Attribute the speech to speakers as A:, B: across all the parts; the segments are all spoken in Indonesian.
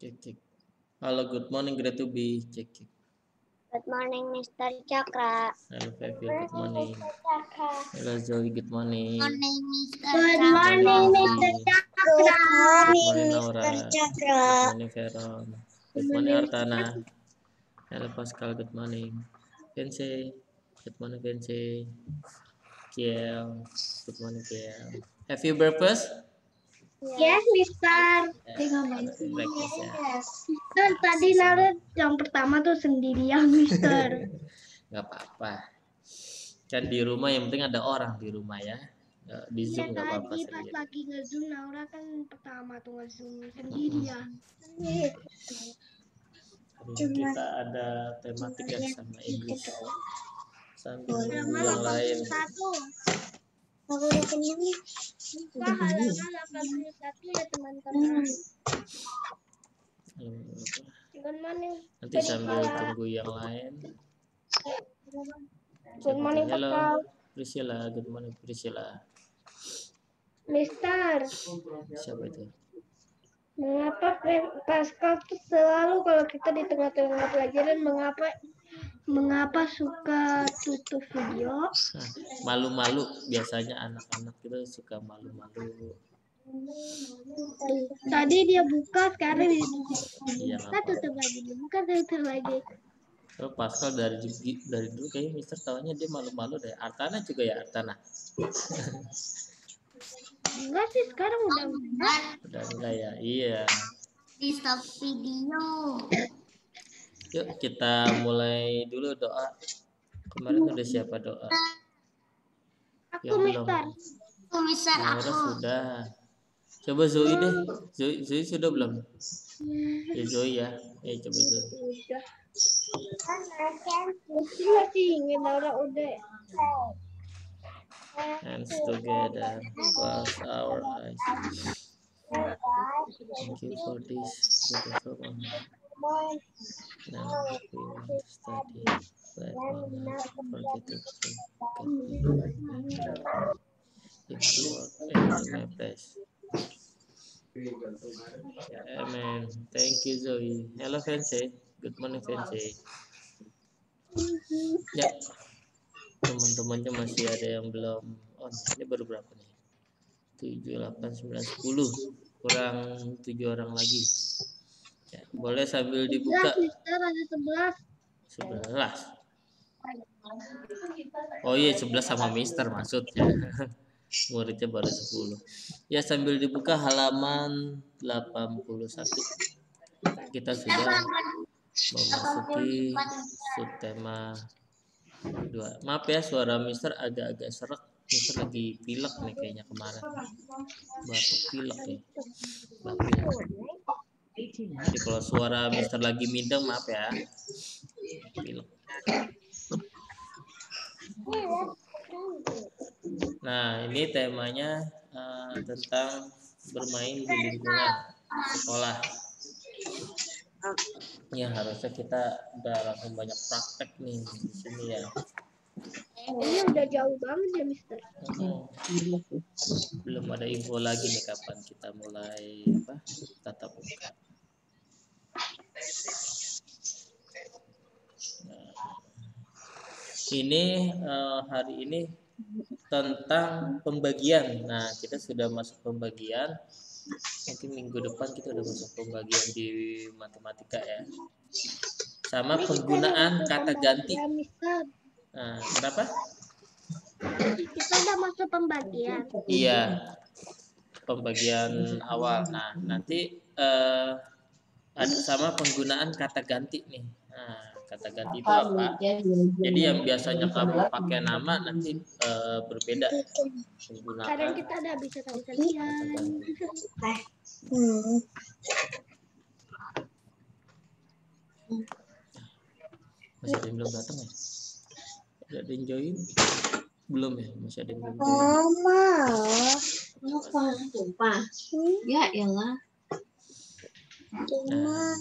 A: Cek cek. Halo, good morning, great to be. Cek cek.
B: Good morning, Mr. Cakra.
A: Hello, Fevil, good morning. Hello, Zoe, good morning.
B: Good morning, Mr. Cakra.
A: Good morning, Naura. Good morning, Veron. Good morning, Artana. Hello, Pascal, good morning. Vence, good morning, Vence. Kiel, good morning, Kiel. Have you breakfast?
B: Yes, Mister.
A: Breakfast ya.
B: Mister, tadi Laura yang pertama tuh sendirian, Mister.
A: Gak apa-apa. Kan di rumah yang penting ada orang di rumah ya. Di Zoom nggak apa-apa
B: Tadi pas
A: sendiri.
B: lagi nge-zoom, Laura kan pertama tuh nge-zoom sendirian.
A: Hari ini kita ada tematik ya sama Inggris. Sambil nunggu yang
B: Halaman
A: lain.
B: 81. Buka halaman 81 ya teman-teman. Good morning.
A: Nanti sambil tunggu yang lain.
B: Good morning,
A: Hello,
B: Pascal.
A: Priscilla. Good morning, Priscilla.
B: Mister,
A: Siapa itu?
B: mengapa Pascal tuh selalu kalau kita di tengah-tengah pelajaran mengapa suka tutup video?
A: Nah, malu-malu biasanya anak-anak itu suka malu-malu.
B: Tadi dia buka, sekarang dia
A: Iya,
B: buka, tutup lagi, dibuka, tutup lagi.
A: Oh, Pascal dari dulu kayaknya Mister taunya dia malu-malu deh. Artana juga ya, Artana.
B: Enggak sih, sekarang udah
A: Enggak ya. Iya.
B: di stop video.
A: Yuk kita mulai dulu doa. Kemarin udah siapa doa?
B: Aku, Mister.
A: Naura sudah. Coba Zoe deh. Zoe sudah belum? Ya Zoe ya. Coba Zoe.
B: Udah. Masih ingin Laura udah.
A: Hands together, close our eyes. Thank you for this beautiful moment. Now we want to study. Let me not forget to pray. If you work in my place. Amen. Thank you, Zoe. Hello, Fancy. Good morning, Fancy. Ya, teman-temannya masih ada yang belum. Oh, ini baru berapa nih? 7, 8, 9, 10. Kurang 7 orang lagi. Ya, boleh sambil dibuka.
B: 11, Mister, ada 11.
A: 11. Oh iya, 11 sama Mister maksudnya. Muridnya baru 10. Ya, sambil dibuka halaman 81. Kita sudah memasuki subtema 2. Maaf ya, suara Mister agak-agak serak. Mister lagi pilek nih kayaknya kemarin. Batuk pilek ya. Batuk. Jadi kalau suara Mister lagi mindeng, maaf ya. Pilek. Nah, ini temanya tentang bermain di lingkungan sekolah. Ya, harusnya kita udah langsung banyak praktek nih di sini ya.
B: Ini udah jauh banget ya, Mister.
A: Belum ada info lagi nih kapan kita mulai tatap muka. Nah, ini hari ini tentang pembagian. Nah, kita sudah masuk pembagian. Mungkin minggu depan kita udah masuk pembagian di matematika ya. Sama penggunaan kata ganti. Nah, kenapa?
B: Kita udah masuk pembagian.
A: Iya, pembagian awal. Nah, nanti ada sama penggunaan kata ganti nih. Nah, kata ganti itu apa? Jadi yang biasanya kamu pakai nama nanti berbeda penggunaan.
B: Kadang kita ada bisa ganti-gantian.
A: Masih ada yang belum datang ya? Ada yang join? Belum ya? Masih ada yang belum join?
C: Ya elah.
A: Nah,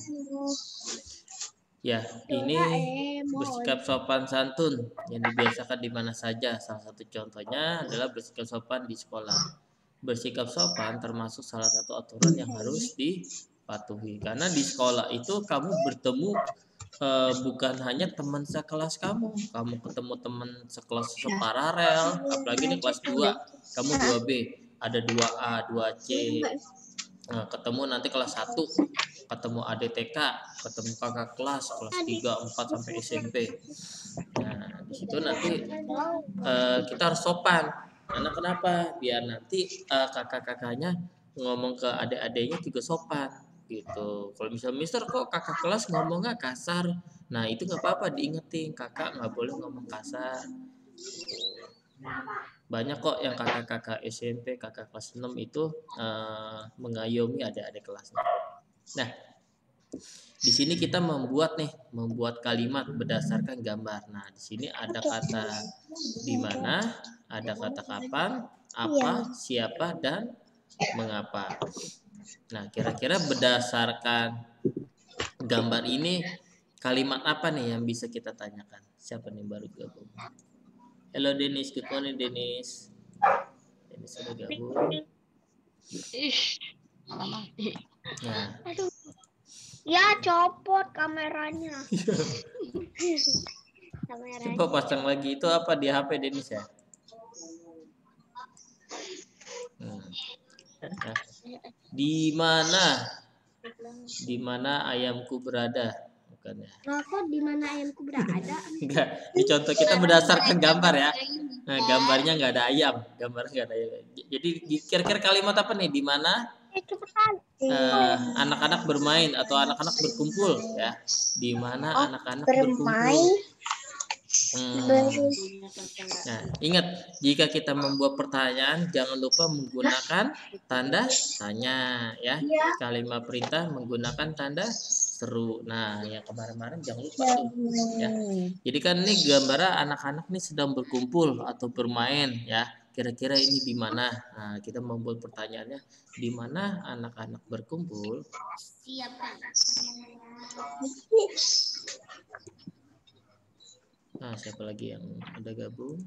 A: ya, ini bersikap sopan santun yang dibiasakan di mana saja. Salah satu contohnya adalah bersikap sopan di sekolah. Bersikap sopan termasuk salah satu aturan yang harus patuhi. Karena di sekolah itu kamu bertemu bukan hanya teman sekelas kamu ketemu teman sekelas separalel, apalagi ini kelas 2, kamu 2B, ada 2A, 2C. Nah, ketemu nanti kelas 1, ketemu ADTK, ketemu kakak kelas 3, 4 sampai SMP. Nah, di situ nanti kita harus sopan. Karena kenapa? Biar nanti kakak-kakaknya ngomong ke adik-adiknya juga sopan gitu. Kalau misalnya Mister kok kakak kelas ngomongnya kasar, nah itu nggak apa-apa, diingetin kakak nggak boleh ngomong kasar. Banyak kok yang kakak-kakak SMP, kakak kelas 6 itu mengayomi adik-adik kelasnya. Nah, di sini kita membuat kalimat berdasarkan gambar. Nah, di sini ada kata di mana, ada kata kapan, apa, siapa, dan mengapa. Nah, kira-kira berdasarkan gambar ini kalimat apa nih yang bisa kita tanyakan? Siapa nih baru gabung? Halo Denis, good morning Denis. Denis sudah gabung. Nah,
B: Aduh. Ya copot kameranya.
A: coba pasang lagi, itu apa di HP Denis ya? Nah, di mana ayamku berada? Bukan ya?
B: Nah, kok di mana ayamku berada?
A: Enggak, ini contoh kita berdasarkan gambar ya. Nah, gambarnya nggak ada ayam, gambarnya nggak ada ayam. Jadi kira-kira kalimat apa nih? Di mana anak-anak bermain atau anak-anak berkumpul ya? Di mana anak-anak berkumpul? Nah, ingat, jika kita membuat pertanyaan jangan lupa menggunakan tanda tanya ya. Kalimat perintah menggunakan tanda seru. Nah, yang kemarin-kemarin jangan lupa tuh ya. Jadi kan ini gambar anak-anak nih sedang berkumpul atau bermain ya. Kira-kira ini di mana? Nah, kita membuat pertanyaannya, di mana anak-anak berkumpul? Nah, siapa lagi yang udah gabung?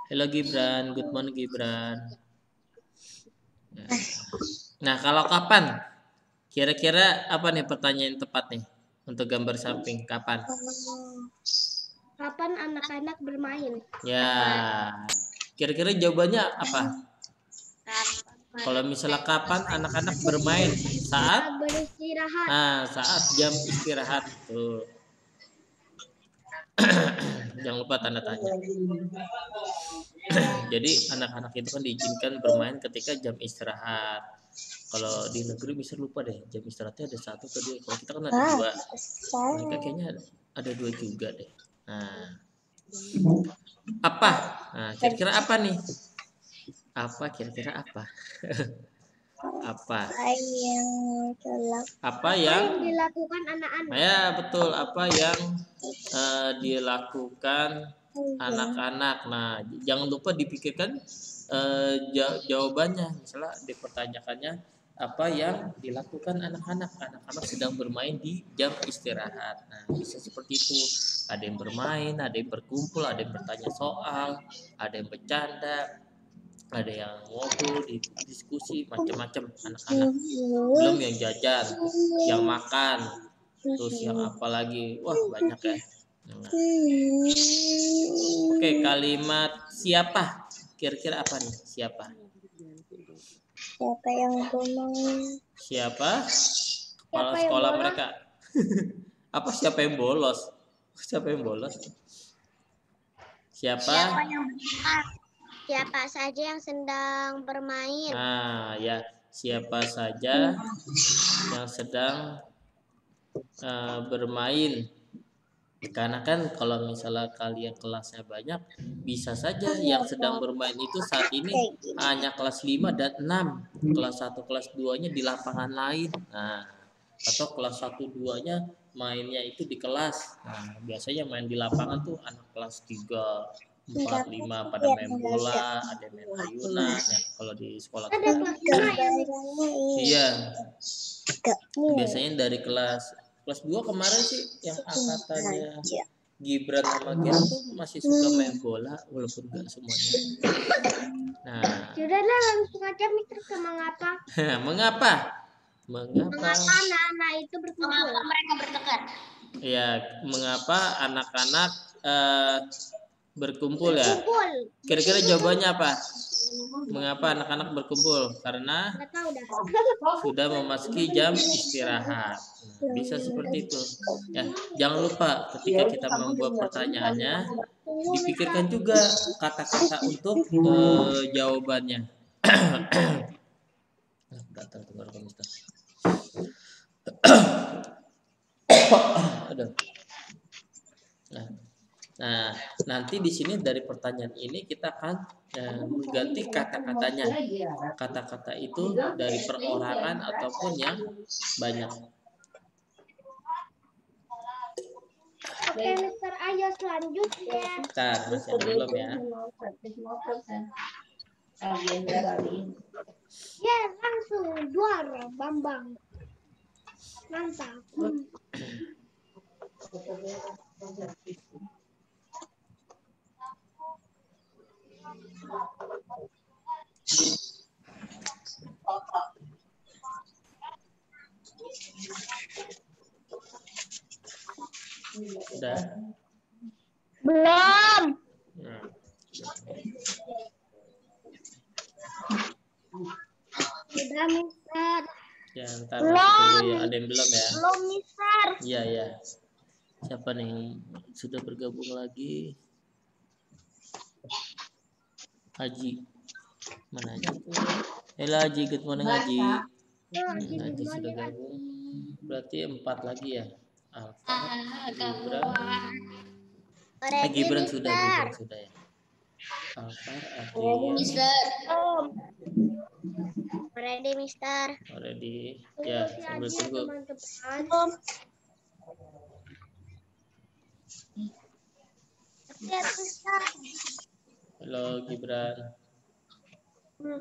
A: Halo Gibran, good morning Gibran. Nah, kalau kapan? Kira-kira apa nih pertanyaan yang tepat nih untuk gambar samping? Kapan?
B: Kapan anak-anak bermain?
A: Ya, kira-kira jawabannya apa? Kalau misalnya kapan anak-anak bermain? Saat
B: beristirahat.
A: Nah, saat jam istirahat tuh. Jangan lupa tanda tanya. Jadi anak-anak itu kan diizinkan bermain ketika jam istirahat. Kalau di negeri bisa lupa deh jam istirahatnya ada 1 atau 2. Kalau kita kan ada 2. Mereka kayaknya ada 2 juga deh. Nah, apa? Nah, kira-kira apa nih? Apa kira-kira apa? Apa yang
B: dilakukan anak-anak?
A: Ya betul, apa yang dilakukan anak-anak. Nah, jangan lupa dipikirkan jawabannya. Misalnya dipertanyakannya apa yang dilakukan anak-anak. Anak-anak sedang bermain di jam istirahat. Nah, bisa seperti itu. Ada yang bermain, ada yang berkumpul, ada yang bertanya soal, ada yang bercanda, ada yang ngobrol, diskusi, macam-macam anak-anak. Belum yang jajan, yang makan, terus yang apa lagi? Wah, banyak ya. Nah. Oke, kalimat siapa? Kira-kira apa nih? Siapa?
B: Siapa yang bermain?
A: Siapa? Kepala sekolah mereka. Apa siapa yang bolos? Siapa yang bolos? Siapa
B: yang Siapa saja yang sedang bermain?
A: Nah, ya, siapa saja yang sedang bermain. Karena kan kalau misalnya kalian kelasnya banyak, bisa saja yang sedang bermain itu saat ini hanya kelas 5 dan 6. Kelas 1, kelas 2-nya di lapangan lain. Nah, atau kelas 1, 2-nya mainnya itu di kelas. Nah, biasanya main di lapangan tuh anak kelas 3, 4, 5 pada main bola, ada main ayunan ya. Kalau di sekolah
B: ada kelas 5
A: iya. Biasanya dari kelas 2 kemarin sih yang angkatannya Gibran sama Ger tuh masih suka main bola walaupun enggak semuanya. Nah,
B: sudahlah langsung aja Mister ke mengapa?
A: Mengapa? Mengapa?
B: anak-anak itu berkumpul?
C: Mengapa mereka bertengkar?
A: Ya, mengapa anak-anak berkumpul ya?
B: Kumpul.
A: Kira-kira jawabannya apa? Mengapa anak-anak berkumpul? Karena
B: Nggak tahu dah.
A: sudah memasuki jam istirahat. Nah, bisa seperti itu. Ya, jangan lupa ketika kita membuat pertanyaannya, dipikirkan juga kata-kata untuk jawabannya. Gatal tenggorokan Mister. Aduh. Nah, nanti di sini dari pertanyaan ini kita akan mengganti kata-katanya. Kata-kata itu dari perorangan ataupun yang banyak.
B: Oke, Mister, ayo selanjutnya.
A: Bentar, masih ada belum ya?
B: Ya, langsung juara Bambang. Mantap.
A: Sudah?
B: Belum.
A: Nah.
B: Sudah, Mister.
A: Ya, ntar dulu ya. Ada yang belum ya?
B: Belum, Mister.
A: Iya, ya. Siapa nih yang sudah bergabung lagi? Haji. Mana Haji? Halo Haji, good morning Haji. Haji sudah gabung. Berarti 4 lagi ya? Gibran. Gibran sudah ya. Alfar, Adrian.
C: Mister.
B: Ready, Mister.
A: Already. Ya, sambil tunggu.
B: Lihat, Mister.
A: Halo Gibran.
B: Belum.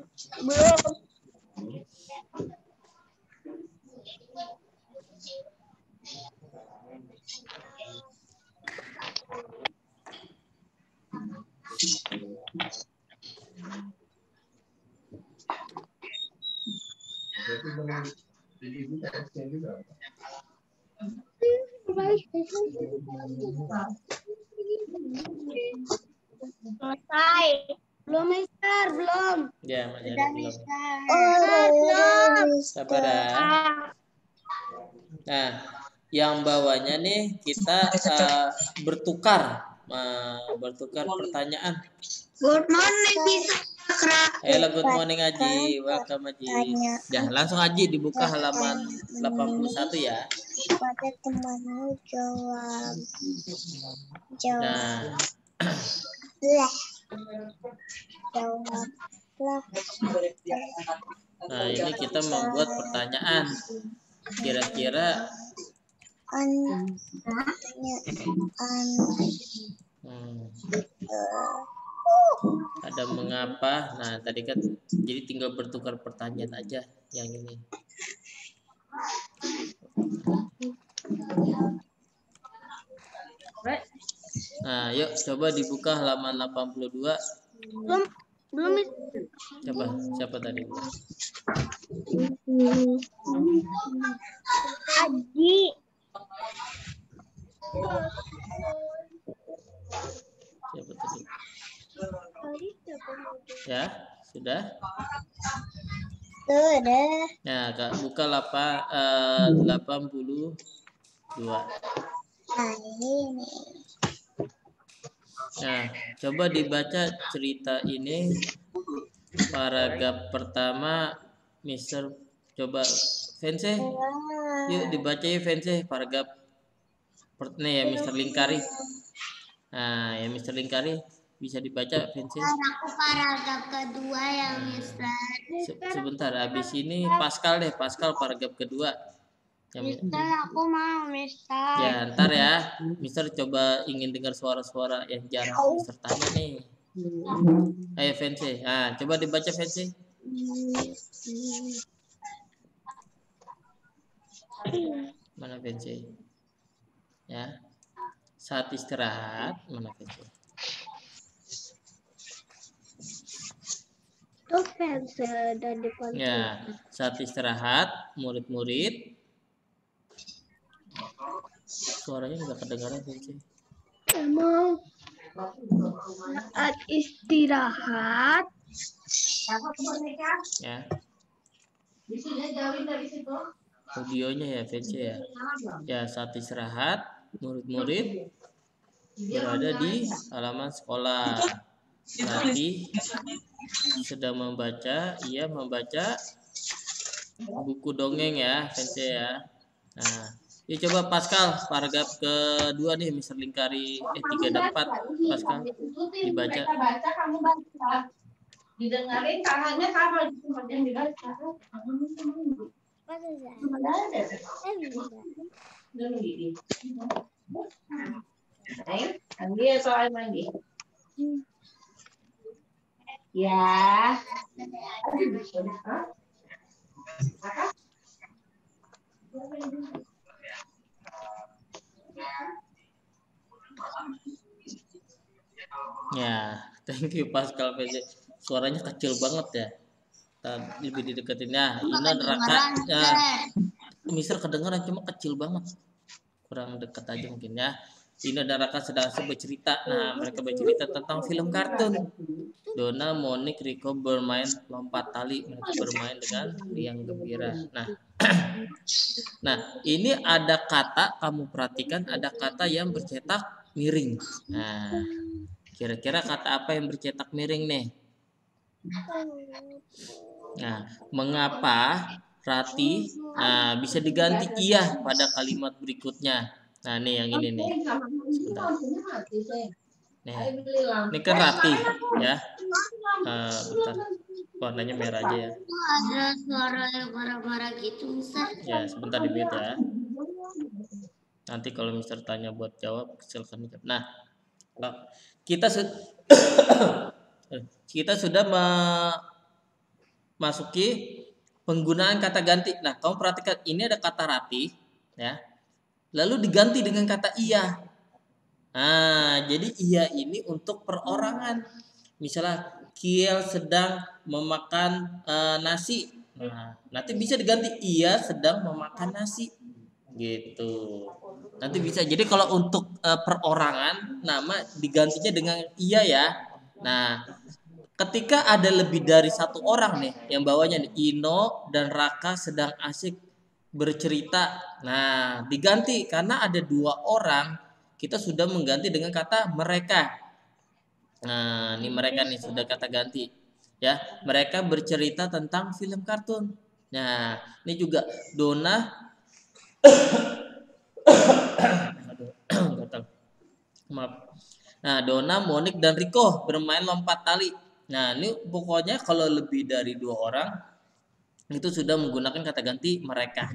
B: Selesai. Belum, Mister, belum.
A: Ya, masih
B: Sudah,
A: ada belum.
B: Mister.
A: Sabar ya. Nah, yang bawahnya nih kita bertukar pertanyaan.
B: Good morning, Mister.
A: Halo, good morning Haji. Welcome Haji. Ya, langsung Haji dibuka halaman 81 ya.
B: Pada temanmu jawab.
A: Nah, nah ini kita membuat pertanyaan. Kira-kira ada mengapa? Nah, tadi kan jadi tinggal bertukar pertanyaan aja yang ini. Nah, yuk coba dibuka halaman 82.
B: Belum.
A: Coba, siapa tadi?
B: Haji.
A: Siapa tadi? Ya, sudah?
B: Sudah.
A: Nah, Kak, buka 82. Nah, coba dibaca cerita ini. Paragraf pertama, Mister, coba Vence, yuk dibaca ya Vence, paragraf nih ya Mister Lingkari. Nah, ya Mister Lingkari bisa dibaca Vence.
B: Aku paragraf kedua ya, Mister.
A: Sebentar, habis ini Pascal deh, Pascal paragraf kedua.
B: Mister, aku mau, Mister.
A: Ya, ntar ya. Mister coba ingin dengar suara-suara yang jarang Mister tanya nih. Ayo Vence. Nah, coba dibaca Vence. Mana Vence? Ya. Saat istirahat, mana Vence?
B: Itu fans dan dikontrol.
A: Ya, saat istirahat, murid-murid suaranya nggak kedengaran sih.
B: Emang saat istirahat
A: Ya, audionya ya VC ya. Ya, saat istirahat, murid-murid berada di halaman sekolah. Latih sedang membaca, ia membaca buku dongeng ya, VC ya. Nah, ya coba Pascal, paragraf kedua nih, Mister Lingkari 3 dan 4. Pascal, dibaca.
C: Baca kamu baca. Didengarin tangannya sama di tempat yang dibaca. Mandi atau mandi? Ya.
A: Ya, thank you Pascal VC. Suaranya kecil banget ya. Lebih dideketin ya. Ini Raka. Ya, Mister kedengeran cuma kecil banget. Kurang dekat aja mungkin ya. Ini ada Raka sedang bercerita. Nah, mereka bercerita tentang film kartun. Donna, Monik, Rico bermain lompat tali. Mereka bermain dengan riang gembira. Nah, ini ada kata, kamu perhatikan ada kata yang bercetak miring. Nah, kira-kira kata apa yang bercetak miring nih? Nah, mengapa Rati bisa diganti iya pada kalimat berikutnya? Nah, nih yang ini nih. Sebentar. Nih, ini kan Rati ya. Bentar. Warnanya merah aja ya.
D: Ada suara yang marah-marah gitu, Mister.
A: Ya, sebentar di mute ya. Nanti kalau Mister tanya buat jawab, silakan. Nah, kita sudah memasuki penggunaan kata ganti. Nah, kamu perhatikan ini ada kata Rati ya. Lalu diganti dengan kata iya. Nah, jadi iya ini untuk perorangan. Misalnya Kiel sedang memakan nasi. Nah, nanti bisa diganti ia sedang memakan nasi. Gitu. Nanti bisa. Jadi kalau untuk perorangan nama digantinya dengan iya ya. Nah, ketika ada lebih dari satu orang nih yang bawahnya nih Ino dan Raka sedang asik bercerita. Nah, diganti karena ada 2 orang, kita sudah mengganti dengan kata mereka. Nah, ini mereka nih sudah kata ganti. Ya, mereka bercerita tentang film kartun. Nah, ini juga Donna Maaf. Nah, Donna, Monik dan Rico bermain lompat tali. Nah, ini pokoknya kalau lebih dari 2 orang itu sudah menggunakan kata ganti mereka.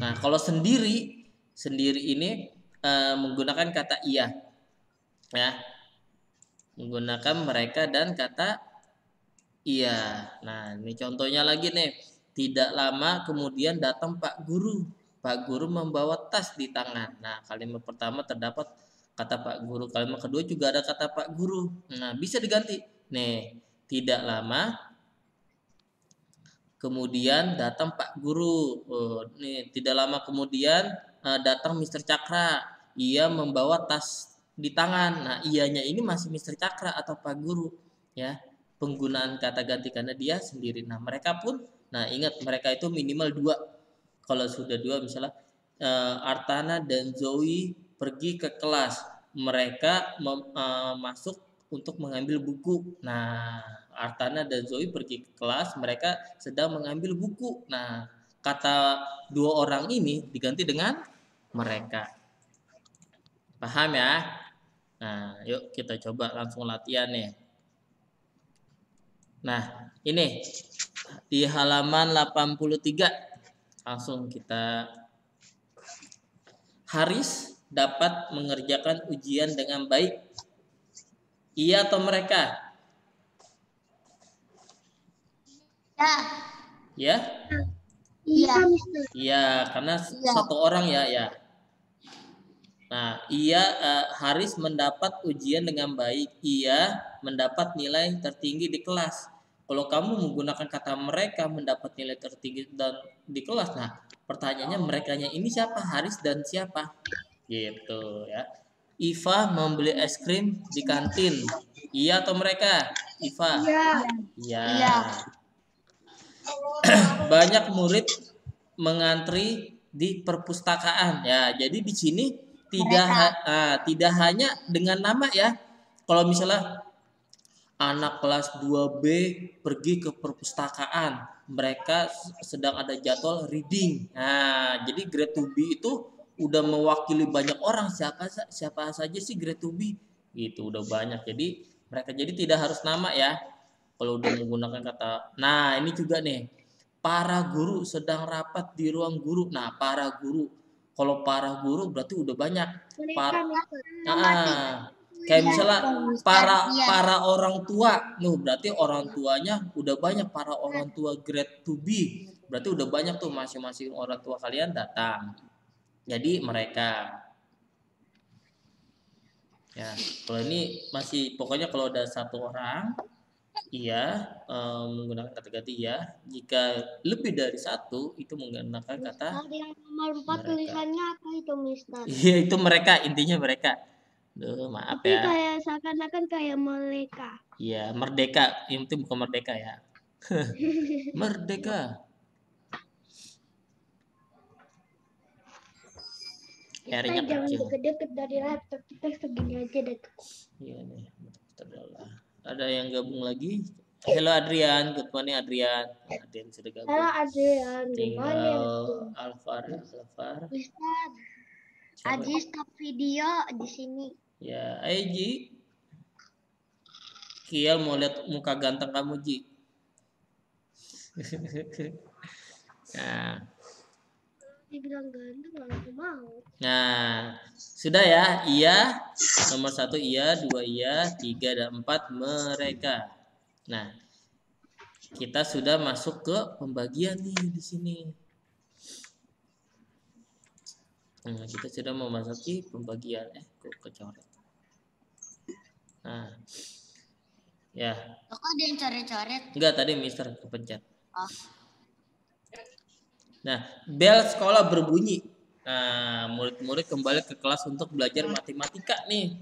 A: Nah, kalau sendiri ini menggunakan kata iya. Ya. Menggunakan mereka dan kata iya. Nah, ini contohnya lagi nih. Tidak lama kemudian datang Pak Guru. Pak Guru membawa tas di tangan. Nah, kalimat pertama terdapat kata Pak Guru. Kalimat kedua juga ada kata Pak Guru. Nah, bisa diganti. Nih, tidak lama kemudian datang Pak Guru. Nih, tidak lama kemudian datang Mister Cakra. Ia membawa tas di tangan. Nah, ianya ini masih Mister Cakra atau Pak Guru, ya. Penggunaan kata ganti karena dia sendiri. Nah, mereka pun, nah ingat mereka itu minimal 2. Kalau sudah 2 misalnya Artana dan Zoe pergi ke kelas. Mereka masuk untuk mengambil buku. Nah, Artana dan Zoe pergi ke kelas, mereka sedang mengambil buku. Nah, kata 2 orang ini diganti dengan mereka. Paham ya? Nah, yuk kita coba langsung latihan nih. Nah, ini di halaman 83. Langsung kita. Haris dapat mengerjakan ujian dengan baik. Iya atau mereka?
D: Ya.
A: Ya?
B: Iya,
A: Iya, karena satu orang ya. Nah, Haris mendapat ujian dengan baik. Ia mendapat nilai tertinggi di kelas. Kalau kamu menggunakan kata mereka mendapat nilai tertinggi dan di kelas, nah pertanyaannya merekanya ini siapa? Haris dan siapa? Gitu ya. Iva membeli es krim di kantin. Iya atau mereka? Iva.
B: Iya.
A: Iya.
D: Iya.
A: Banyak murid mengantri di perpustakaan. Ya, jadi di sini tidak hanya dengan nama ya. Kalau misalnya anak kelas 2B pergi ke perpustakaan, mereka sedang ada jadwal reading. Nah, jadi grade 2B itu udah mewakili banyak orang. Siapa saja sih grade 2B? Gitu, udah banyak. Jadi mereka jadi tidak harus nama ya. Kalau udah menggunakan kata. Nah, ini juga nih. Para guru sedang rapat di ruang guru. Nah, para guru. Kalau para guru berarti udah banyak.
B: Mereka,
A: Kayak misalnya
D: Iya.
A: para orang tua, berarti orang tuanya udah banyak, para orang tua grade 2B. Berarti udah banyak tuh, masing-masing orang tua kalian datang. Jadi mereka. Ya, kalau ini masih pokoknya kalau ada satu orang iya menggunakan kata ganti iya. Jika lebih dari satu itu menggunakan kata
B: yang nomor 4
A: mereka.
B: tulisannya apa itu, Mister?
A: Iya, itu mereka, intinya mereka. Duh, maaf
B: Tapi
A: ya.
B: kayak seakan-akan kayak mereka.
A: Iya, merdeka. Yang penting bukan merdeka ya. Merdeka.
B: Kita jangan deket-deket dari laptop, kita segini aja deh.
A: Iya nih, ada yang gabung lagi. Halo Adrian, good morning Adrian. Adrian sudah gabung.
B: Halo Adrian,
A: Tinggal Alvar.
B: Mister, Aji stop video di sini.
A: Ya, ayo Ji. Kiel mau lihat muka ganteng kamu Ji. Nah,
B: dibilang ganteng aku mau.
A: Nah, sudah ya. Iya, nomor 1 iya, 2 iya, 3 dan 4 mereka. Nah, kita sudah masuk ke pembagian nih di sini. Nah, kita sudah memasuki pembagian. Kok kecoret. Nah, ya.
D: Kok ada yang coret-coret?
A: Enggak, tadi Mister kepencet.
D: Oh.
A: Nah, bel sekolah berbunyi. Nah, murid-murid kembali ke kelas untuk belajar matematika nih.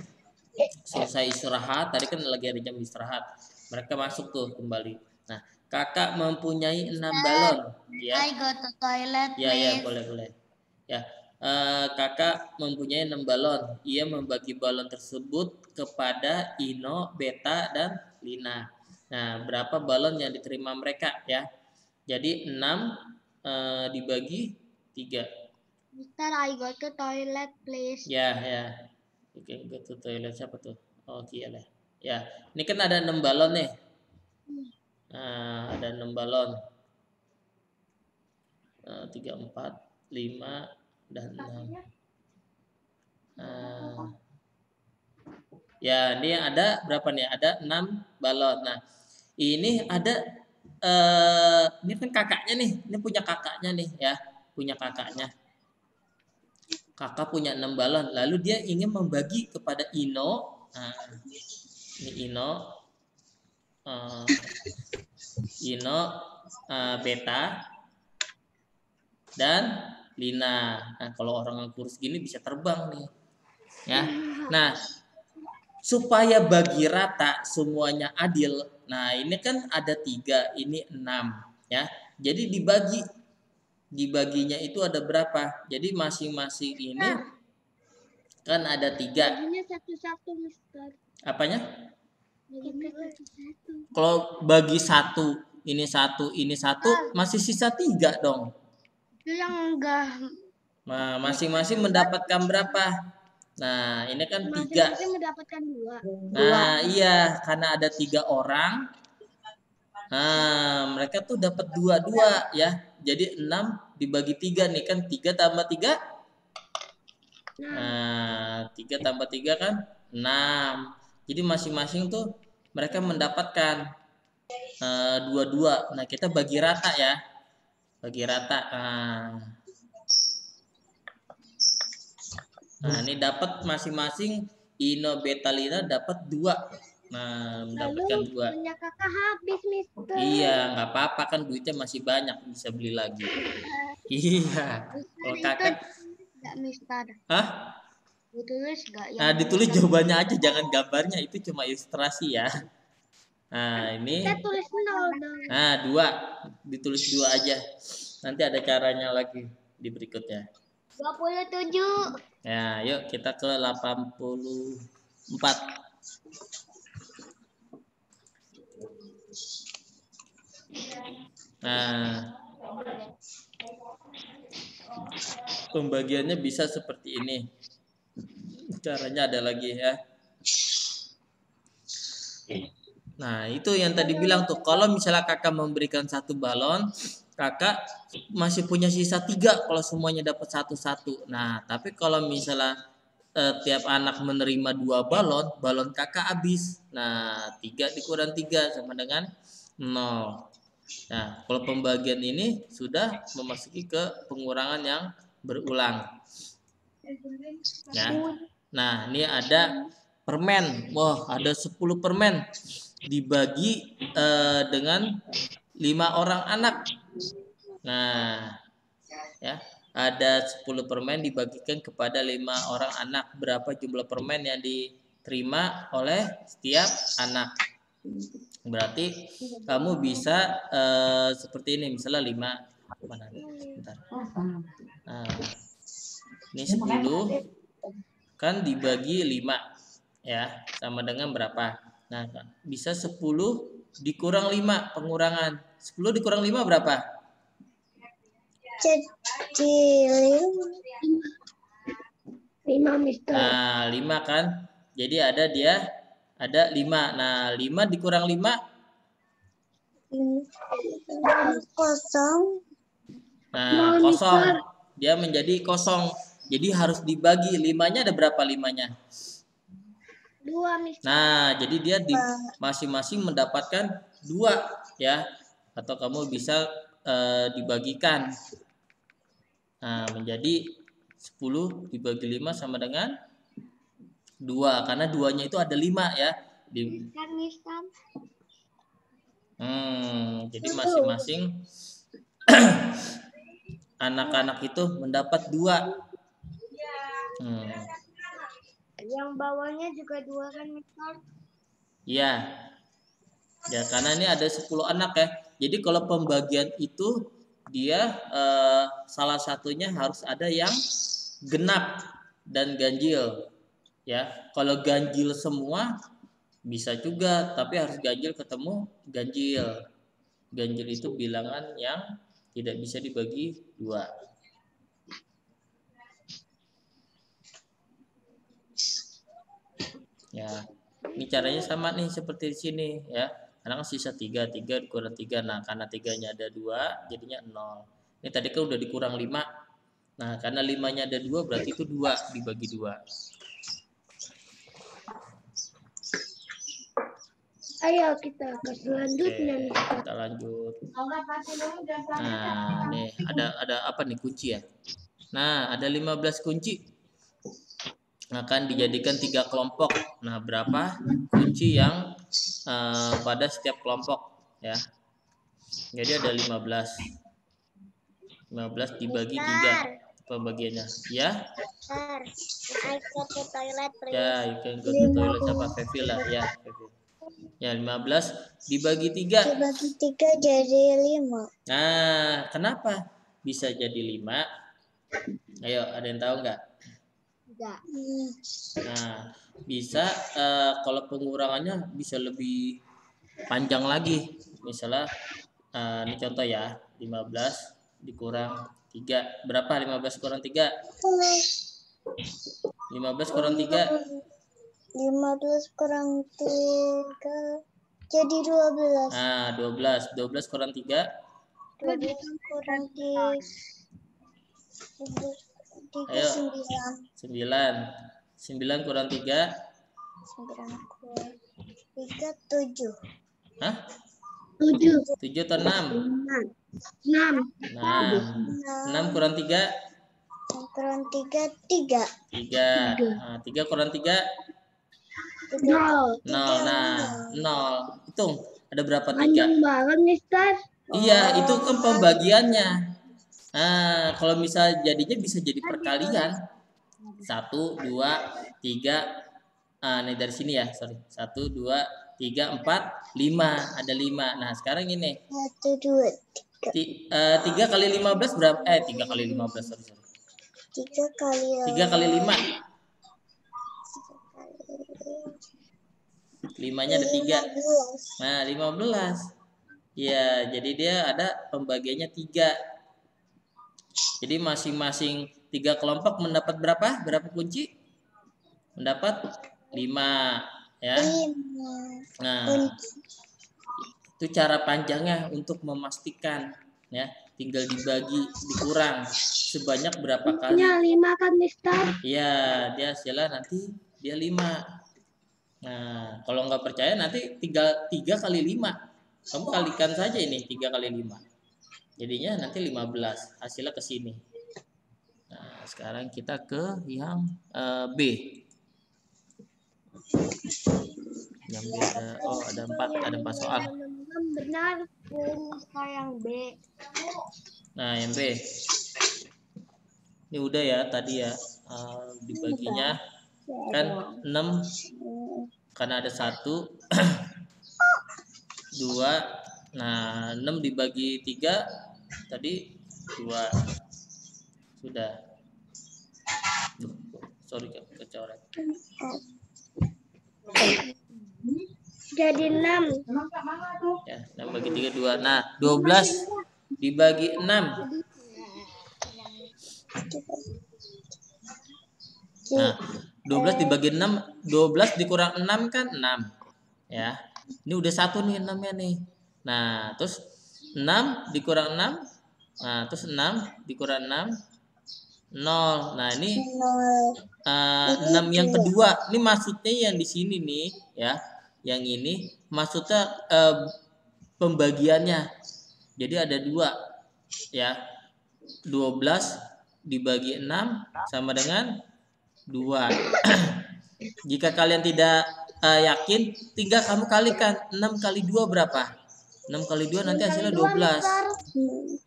A: Selesai istirahat, tadi kan lagi ada jam istirahat. Mereka masuk tuh kembali. Nah, kakak mempunyai 6 balon. Ya.
D: I go to toilet,
A: Ya,
D: please.
A: boleh. Ya. Kakak mempunyai 6 balon. Ia membagi balon tersebut kepada Ino, Beta, dan Lina. Nah, berapa balon yang diterima mereka ya? Jadi 6 dibagi 3.
B: Mister, I go to toilet, please.
A: Ya. Oke, go to toilet siapa tuh? Oh, Kiel ya. Ya, ini kan ada 6 balon nih. Nah, ada 6 balon. 3, 4, 5, dan 6. Ya, ini ada berapa nih? Ada 6 balon. Nah, ini ada ini kan kakaknya nih. Ini punya kakaknya nih ya. Punya kakaknya. Kakak punya 6 balon. Lalu dia ingin membagi kepada Ino. Nah, ini Ino. Beta dan Lina. Nah, kalau orang kurus gini bisa terbang nih. Ya. Nah, supaya bagi rata semuanya adil. Nah, ini kan ada 3, ini 6 ya. Jadi dibaginya itu ada berapa? Jadi masing-masing ini kan ada 3.
B: Baginya satu-satu, Mister.
A: Apanya?
B: Baginya satu-satu.
A: Kalau bagi 1, ini 1, masih sisa 3 dong.
B: Itu yang enggak.
A: Nah, masing-masing mendapatkan berapa? Nah, ini kan 3.
B: Masing-masing mendapatkan 2.
A: Nah, iya, karena ada 3 orang. Nah, mereka tuh dapat 2 ya. Jadi 6 dibagi 3 nih kan 3 tambah 3. Nah, 3 tambah 3 kan 6. Jadi masing-masing tuh mereka mendapatkan 2. Nah, kita bagi rata ya. Bagi rata. Nah, ini dapat masing-masing Ino, Beta, Lina dapat 2. Nah,
B: Lalu
A: mendapatkan 2.
B: punya kakak habis, Mister.
A: Iya, nggak apa-apa kan duitnya masih banyak, bisa beli lagi. Iya. Kalau kakak,
D: Enggak, Mister.
A: hah?
D: Ditulis enggak
A: Nah, ditulis jawabannya aja, jangan gambarnya, itu cuma ilustrasi ya. Nah, ini.
B: Kita tulis 0 dong.
A: Nah, 2. Ditulis 2 aja. Nanti ada caranya lagi di berikutnya.
D: 27.
A: Ya, yuk kita ke 84. Nah, pembagiannya bisa seperti ini. Caranya ada lagi ya. Nah, itu yang tadi bilang tuh, kalau misalnya kakak memberikan 1 balon, kakak masih punya sisa 3 kalau semuanya dapat 1-1. Nah, tapi kalau misalnya tiap anak menerima 2 balon, balon kakak habis. Nah, 3 dikurang 3 sama dengan 0. Nah, kalau pembagian ini sudah memasuki ke pengurangan yang berulang. Ya. Nah, ini ada permen. Wah, ada 10 permen dibagi dengan 5 orang anak. Nah, ya, ada 10 permen dibagikan kepada 5 orang anak. Berapa jumlah permen yang diterima oleh setiap anak? Berarti kamu bisa seperti ini, misalnya 5. Mana? Bentar. Nah, ini 10 kan dibagi 5 ya, sama dengan berapa? Nah, bisa 10 dikurang 5 pengurangan. 10 dikurang 5 berapa?
B: Jadi 5, Mister.
A: Nah, 5 kan. Jadi ada 5. Nah, 5 dikurang 5
B: kosong.
A: nah, kosong. Dia menjadi kosong. Jadi harus dibagi. 5-nya ada berapa 5-nya?
B: 2, Mister.
A: Nah, jadi dia masing-masing mendapatkan 2 ya. Atau kamu bisa dibagikan. Nah, menjadi 10 dibagi 5 sama dengan 2. Karena 2-nya itu ada 5 ya. Jadi masing-masing anak-anak itu mendapat 2.
B: Yang bawahnya juga 2 kan, Mister?
A: Iya. Ya, karena ini ada 10 anak ya. Jadi kalau pembagian itu dia salah satunya harus ada yang genap dan ganjil. Ya, kalau ganjil semua bisa juga, tapi harus ganjil ketemu ganjil. Ganjil itu bilangan yang tidak bisa dibagi 2. Ya, ini caranya sama nih seperti di sini ya. Karena kan sisa 3 dikurang 3. Nah, karena 3-nya ada 2, jadinya 0. Ini tadi kan udah dikurang 5. Nah, karena 5-nya ada 2, berarti itu 2 dibagi 2.
B: Ayo kita ke selanjutnya.
A: Oke, kita lanjut. Nah, nih ada apa nih, kunci ya? Nah, ada 15 kunci. Akan dijadikan 3 kelompok. Nah, berapa kunci yang pada setiap kelompok ya? Jadi ada 15. 15 dibagi 3 pembagiannya. Ya?
B: I go to toilet, please.
A: Ya, you can go to toilet sama Fevil lah ya, Fevil. Ya, 15 dibagi 3.
B: Dibagi 3 jadi 5.
A: Nah, kenapa bisa jadi 5? Ayo, ada yang tahu nggak?
B: Enggak.
A: Nah, bisa kalau pengurangannya bisa lebih panjang lagi. Misalnya ini contoh ya, 15 dikurang 3. Berapa 15 kurang 3? 15 kurang 3.
B: 15 kurang 3 jadi 12.
A: Nah, 12. 12 kurang 3.
B: 12 kurang 3.
A: Ayo.
B: 9.
A: 9 kurang 3.
B: 9 kurang 3 7.
A: Hah?
B: 7.
A: 7 atau 6?
B: 6.
A: 6 kurang 3.
B: 6 kurang 3 3.
A: 3. Nah, 3 kurang 3.
B: Nol.
A: 0. Nah, 0. Hitung. Ada berapa 3?
B: Panjang banget, Mister.
A: Iya, itu kan pembagiannya. Nah, kalau misal jadinya bisa jadi perkalian. 1, 2, 3. Nih dari sini ya, sorry. 1, 2, 3, 4, 5. Ada 5. Nah, sekarang ini.
D: 1, 2,
A: 3 kali 15 berapa? 3 kali 15, sorry.
D: 3 kali
A: 3 kali 5. 5-nya ada 3. Nah, 15. Ya, jadi dia ada pembagiannya 3. Jadi masing-masing 3 kelompok mendapat berapa? Berapa kunci? Mendapat 5, ya. Nah, itu cara panjangnya untuk memastikan, ya. Tinggal dibagi, dikurang sebanyak berapa kali?
B: Ya, 5 kan, Mister?
A: Iya, dia hasilnya nanti dia 5. Nah, kalau nggak percaya nanti 3 kali 5. Kamu kalikan saja ini 3 kali 5. Jadinya nanti 15. Hasilnya ke sini. Nah, sekarang kita ke yang B. Yang B ada 4 soal.
D: Benar. Yang B.
A: Nah, yang B. Ini udah ya tadi ya. Dibaginya kan 6 karena ada 1 2. Nah, 6 dibagi 3 tadi 2. Sudah. Sorry kecoret.
B: Jadi 6.
A: Ya, 6 bagi 3 2. Nah, 12 dibagi 6. Nah, 12 dibagi 6, 12 dikurang 6 kan 6. Ya. Ini udah 1 nih 6-nya nih. Nah, terus 6 dikurang 6. Nah, terus 6 dikurang 6 0. Nah, ini 6 yang kedua. Ini maksudnya yang di sini nih, ya. Yang ini maksudnya pembagiannya. Jadi ada 2, ya. 12 dibagi 6 sama dengan 2. Jika kalian tidak yakin, tinggal kamu kalikan 6 kali 2 berapa? 6 kali 2 nanti hasilnya 12.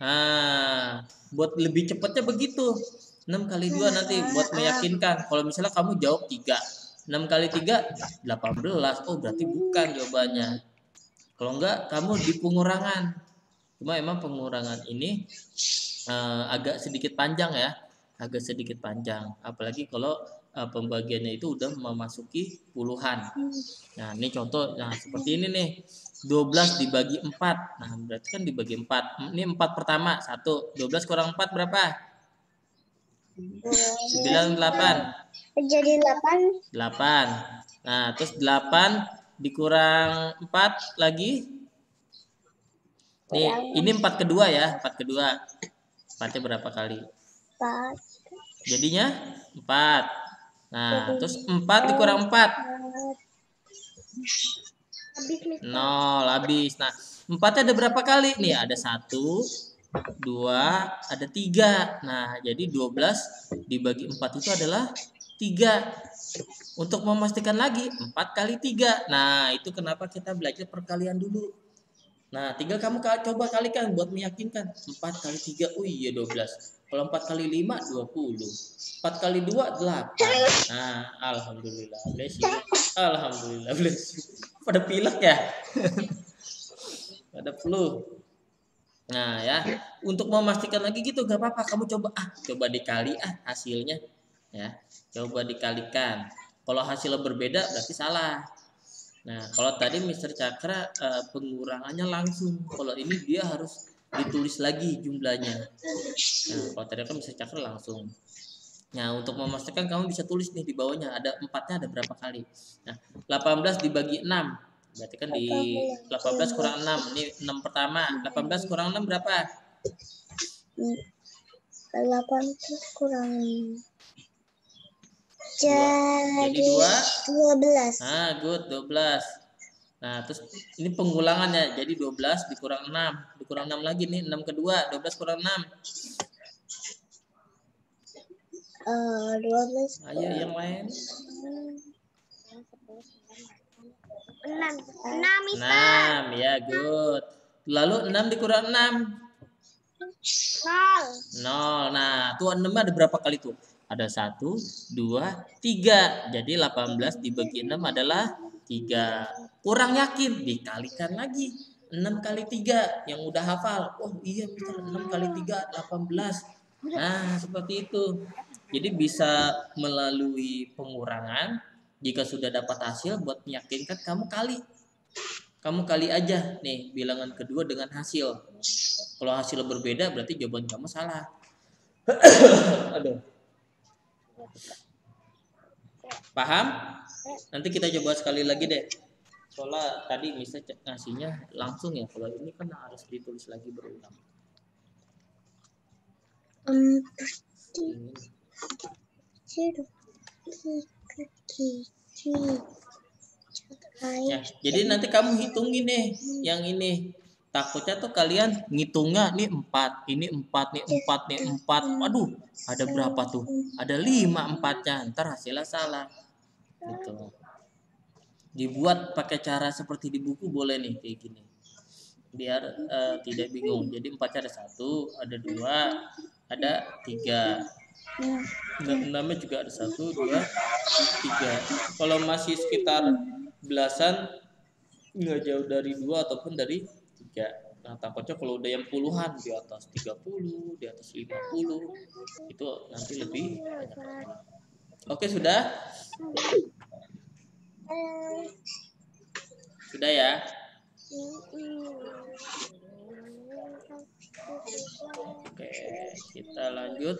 A: Nah, buat lebih cepatnya begitu. 6 kali 2 nanti buat meyakinkan. Kalau misalnya kamu jawab 3. 6 kali 3 18. Oh, berarti bukan jawabannya. Kalau enggak, kamu di pengurangan. Cuma emang pengurangan ini agak sedikit panjang ya. Agak sedikit panjang. Apalagi kalau pembagiannya itu udah memasuki puluhan. Nah, ini contoh. Nah, seperti ini nih. 12 dibagi 4. Nah, berarti kan dibagi 4. Ini 4 pertama. 1. 12 kurang 4 berapa? 9, 8.
D: Jadi 8.
A: 8. Nah, terus 8 dikurang 4 lagi. Nih, ini 4 kedua ya. 4 kedua. 4-nya berapa kali?
D: 4.
A: Jadinya 4. Nah, terus 4 dikurang 4.
B: Habis, Mister.
A: 0, habis. Nah, 4-nya ada berapa kali? Nih, ada 1, 2, ada 3. Nah, jadi 12 dibagi 4 itu adalah 3. Untuk memastikan lagi, 4 kali 3. Nah, itu kenapa kita belajar perkalian dulu. Nah, tinggal kamu coba kalikan buat meyakinkan. 4 kali 3, oh iya 12. Kalau 4 kali 5, 20. 4 kali 2, 8. Nah, alhamdulillah. Bless you. Alhamdulillah, bless you. Pada pilek ya? Pada flu. Nah, ya. Untuk memastikan lagi gitu, gak apa-apa. Kamu coba dikali hasilnya. Ya, coba dikalikan. Kalau hasilnya berbeda, berarti salah. Nah, kalau tadi Mr. Cakra pengurangannya langsung. Kalau ini dia harus ditulis lagi jumlahnya. Nah, kalau tadi kan Mr. Cakra langsung. Nah, untuk memastikan kamu bisa tulis nih di bawahnya. Ada 4-nya ada berapa kali. Nah, 18 dibagi 6. Berarti kan di 18 kurang 6. Ini 6 pertama. 18 kurang 6 berapa?
D: 18 kurang
A: Jadi
D: 12.
A: Nah, good, 12. Nah, terus ini pengulangannya. Jadi 12 dikurang 6. Dikurang 6 lagi nih, 6 kedua. 12 kurang 6.
D: 12.
A: Ayo yang lain.
B: 6. 6, Mister.
A: 6 ya, good. Lalu 6 dikurang 6. 0. Nah, tuh 6 ada berapa kali tuh? Ada 1, 2, 3. Jadi 18 dibagi 6 adalah 3. Kurang yakin, dikalikan lagi. 6 kali 3 yang udah hafal. Oh iya, Mister, 6 kali 3 18. Nah, seperti itu. Jadi bisa melalui pengurangan. Jika sudah dapat hasil, buat meyakinkan kamu kali aja nih bilangan kedua dengan hasil. Kalau hasil berbeda berarti jawaban kamu salah. Aduh. Paham? Nanti kita coba sekali lagi deh. Soalnya tadi misalnya ngasihnya langsung ya. Kalau ini kan harus ditulis lagi berulang. Ya, jadi nanti kamu hitungin nih yang ini. Takutnya tuh kalian ngitungnya nih 4, ini 4, nih 4, nih 4. Waduh, ada berapa tuh? Ada 5 4-nya. Ntar hasilnya salah. Gitu. Dibuat pakai cara seperti di buku boleh nih kayak gini. Biar tidak bingung. Jadi 4-nya ada 1, ada 2, ada 3. Namanya juga ada 1, 2, 3. Kalau masih sekitar belasan, nggak jauh dari 2 ataupun dari 3. Nah, takutnya kalau udah yang puluhan di atas 30, di atas 50, itu nanti lebih banyak lagi. Oke, sudah? Sudah ya? Oke, kita lanjut.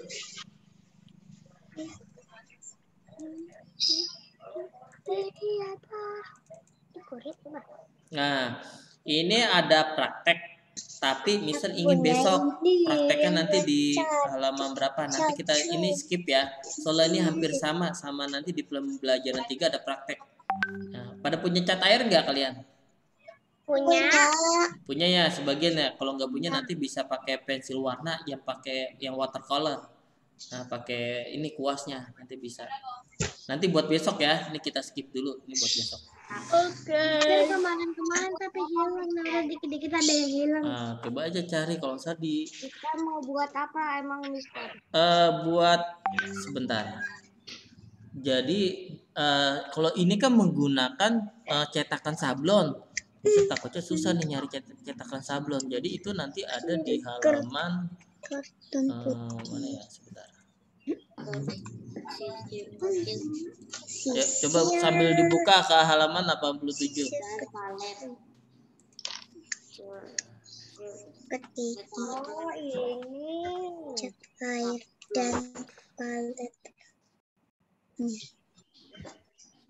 A: Nah, ini ada praktek, tapi Mister ingin besok prakteknya nanti di halaman berapa? Nanti kita ini skip ya. Soalnya ini hampir sama nanti di pembelajaran 3 ada praktek. Nah, pada punya cat air nggak kalian? Punya ya sebagian ya. Kalau nggak punya nanti bisa pakai pensil warna yang watercolor. Nah, pakai ini kuasnya nanti bisa. Nanti buat besok ya. Ini kita skip dulu. Ini buat besok.
B: Oke. Kemarin tapi hilang. Nah, dikit-dikit ada yang hilang.
A: Nah, coba aja cari kalau usah di.
B: Kita mau buat apa emang, Mister?
A: Buat sebentar. Jadi kalau ini kan menggunakan cetakan sablon. Takutnya susah nih nyari cetakan sablon. Jadi itu nanti ada di halaman mana ya, sebentar. Ya, coba sambil dibuka ke halaman 87.
B: Oh, ini
D: cat air dan palet.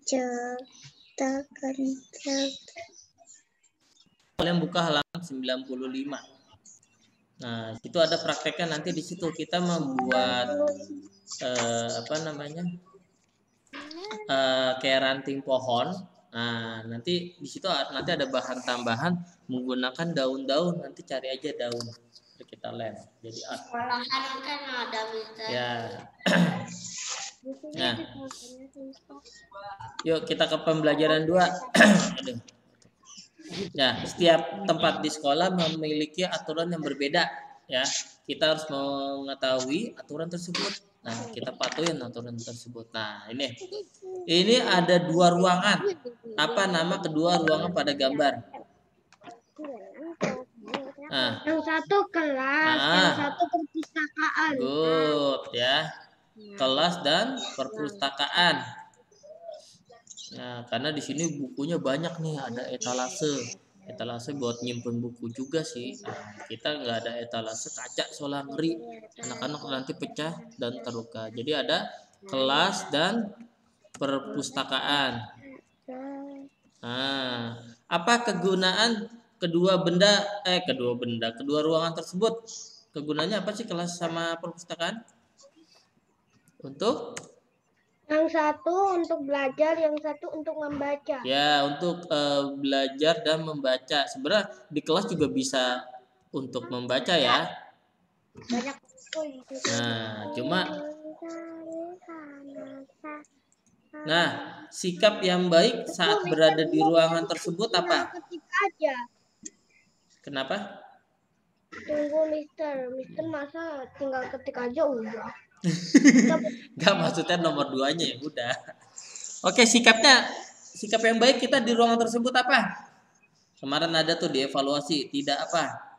D: Cetakan cat.
A: Kalian buka halaman 95. Nah, itu ada prakteknya nanti di situ kita membuat kayak ranting pohon. Nah, nanti di situ nanti ada bahan tambahan menggunakan daun-daun. Nanti cari aja daun kita lem. Jadi
B: olahan kan ada, Mister.
A: ya. Nah, yuk kita ke pembelajaran 2. Aduh. Nah, setiap tempat di sekolah memiliki aturan yang berbeda ya. Kita harus mengetahui aturan tersebut. Nah, kita patuhin aturan tersebut. Nah, ini ada 2 ruangan. Apa nama kedua ruangan pada gambar? Nah,
B: Yang satu kelas, yang satu perpustakaan.
A: Good ya. Kelas dan perpustakaan. Nah, karena di sini bukunya banyak nih, ada etalase. Etalase buat nyimpen buku juga sih. Nah, kita nggak ada etalase kaca, soalnya ngeri. Anak-anak nanti pecah dan terluka. Jadi ada kelas dan perpustakaan. Nah, apa kegunaan kedua ruangan tersebut? Kegunaannya apa sih kelas sama perpustakaan? Untuk?
B: Yang satu untuk belajar, yang satu untuk membaca.
A: Ya, untuk belajar dan membaca. Sebenarnya di kelas juga bisa untuk membaca ya.
B: Banyak buku.
A: Nah, cuma Nah, sikap yang baik saat berada di ruangan tersebut apa?
B: Ketik aja.
A: Kenapa?
B: Tunggu Mister. Mister masa tinggal ketik aja udah.
A: Gak, maksudnya nomor 2-nya ya udah. Oke, sikap yang baik kita di ruangan tersebut apa? Kemarin ada tuh dievaluasi, tidak apa?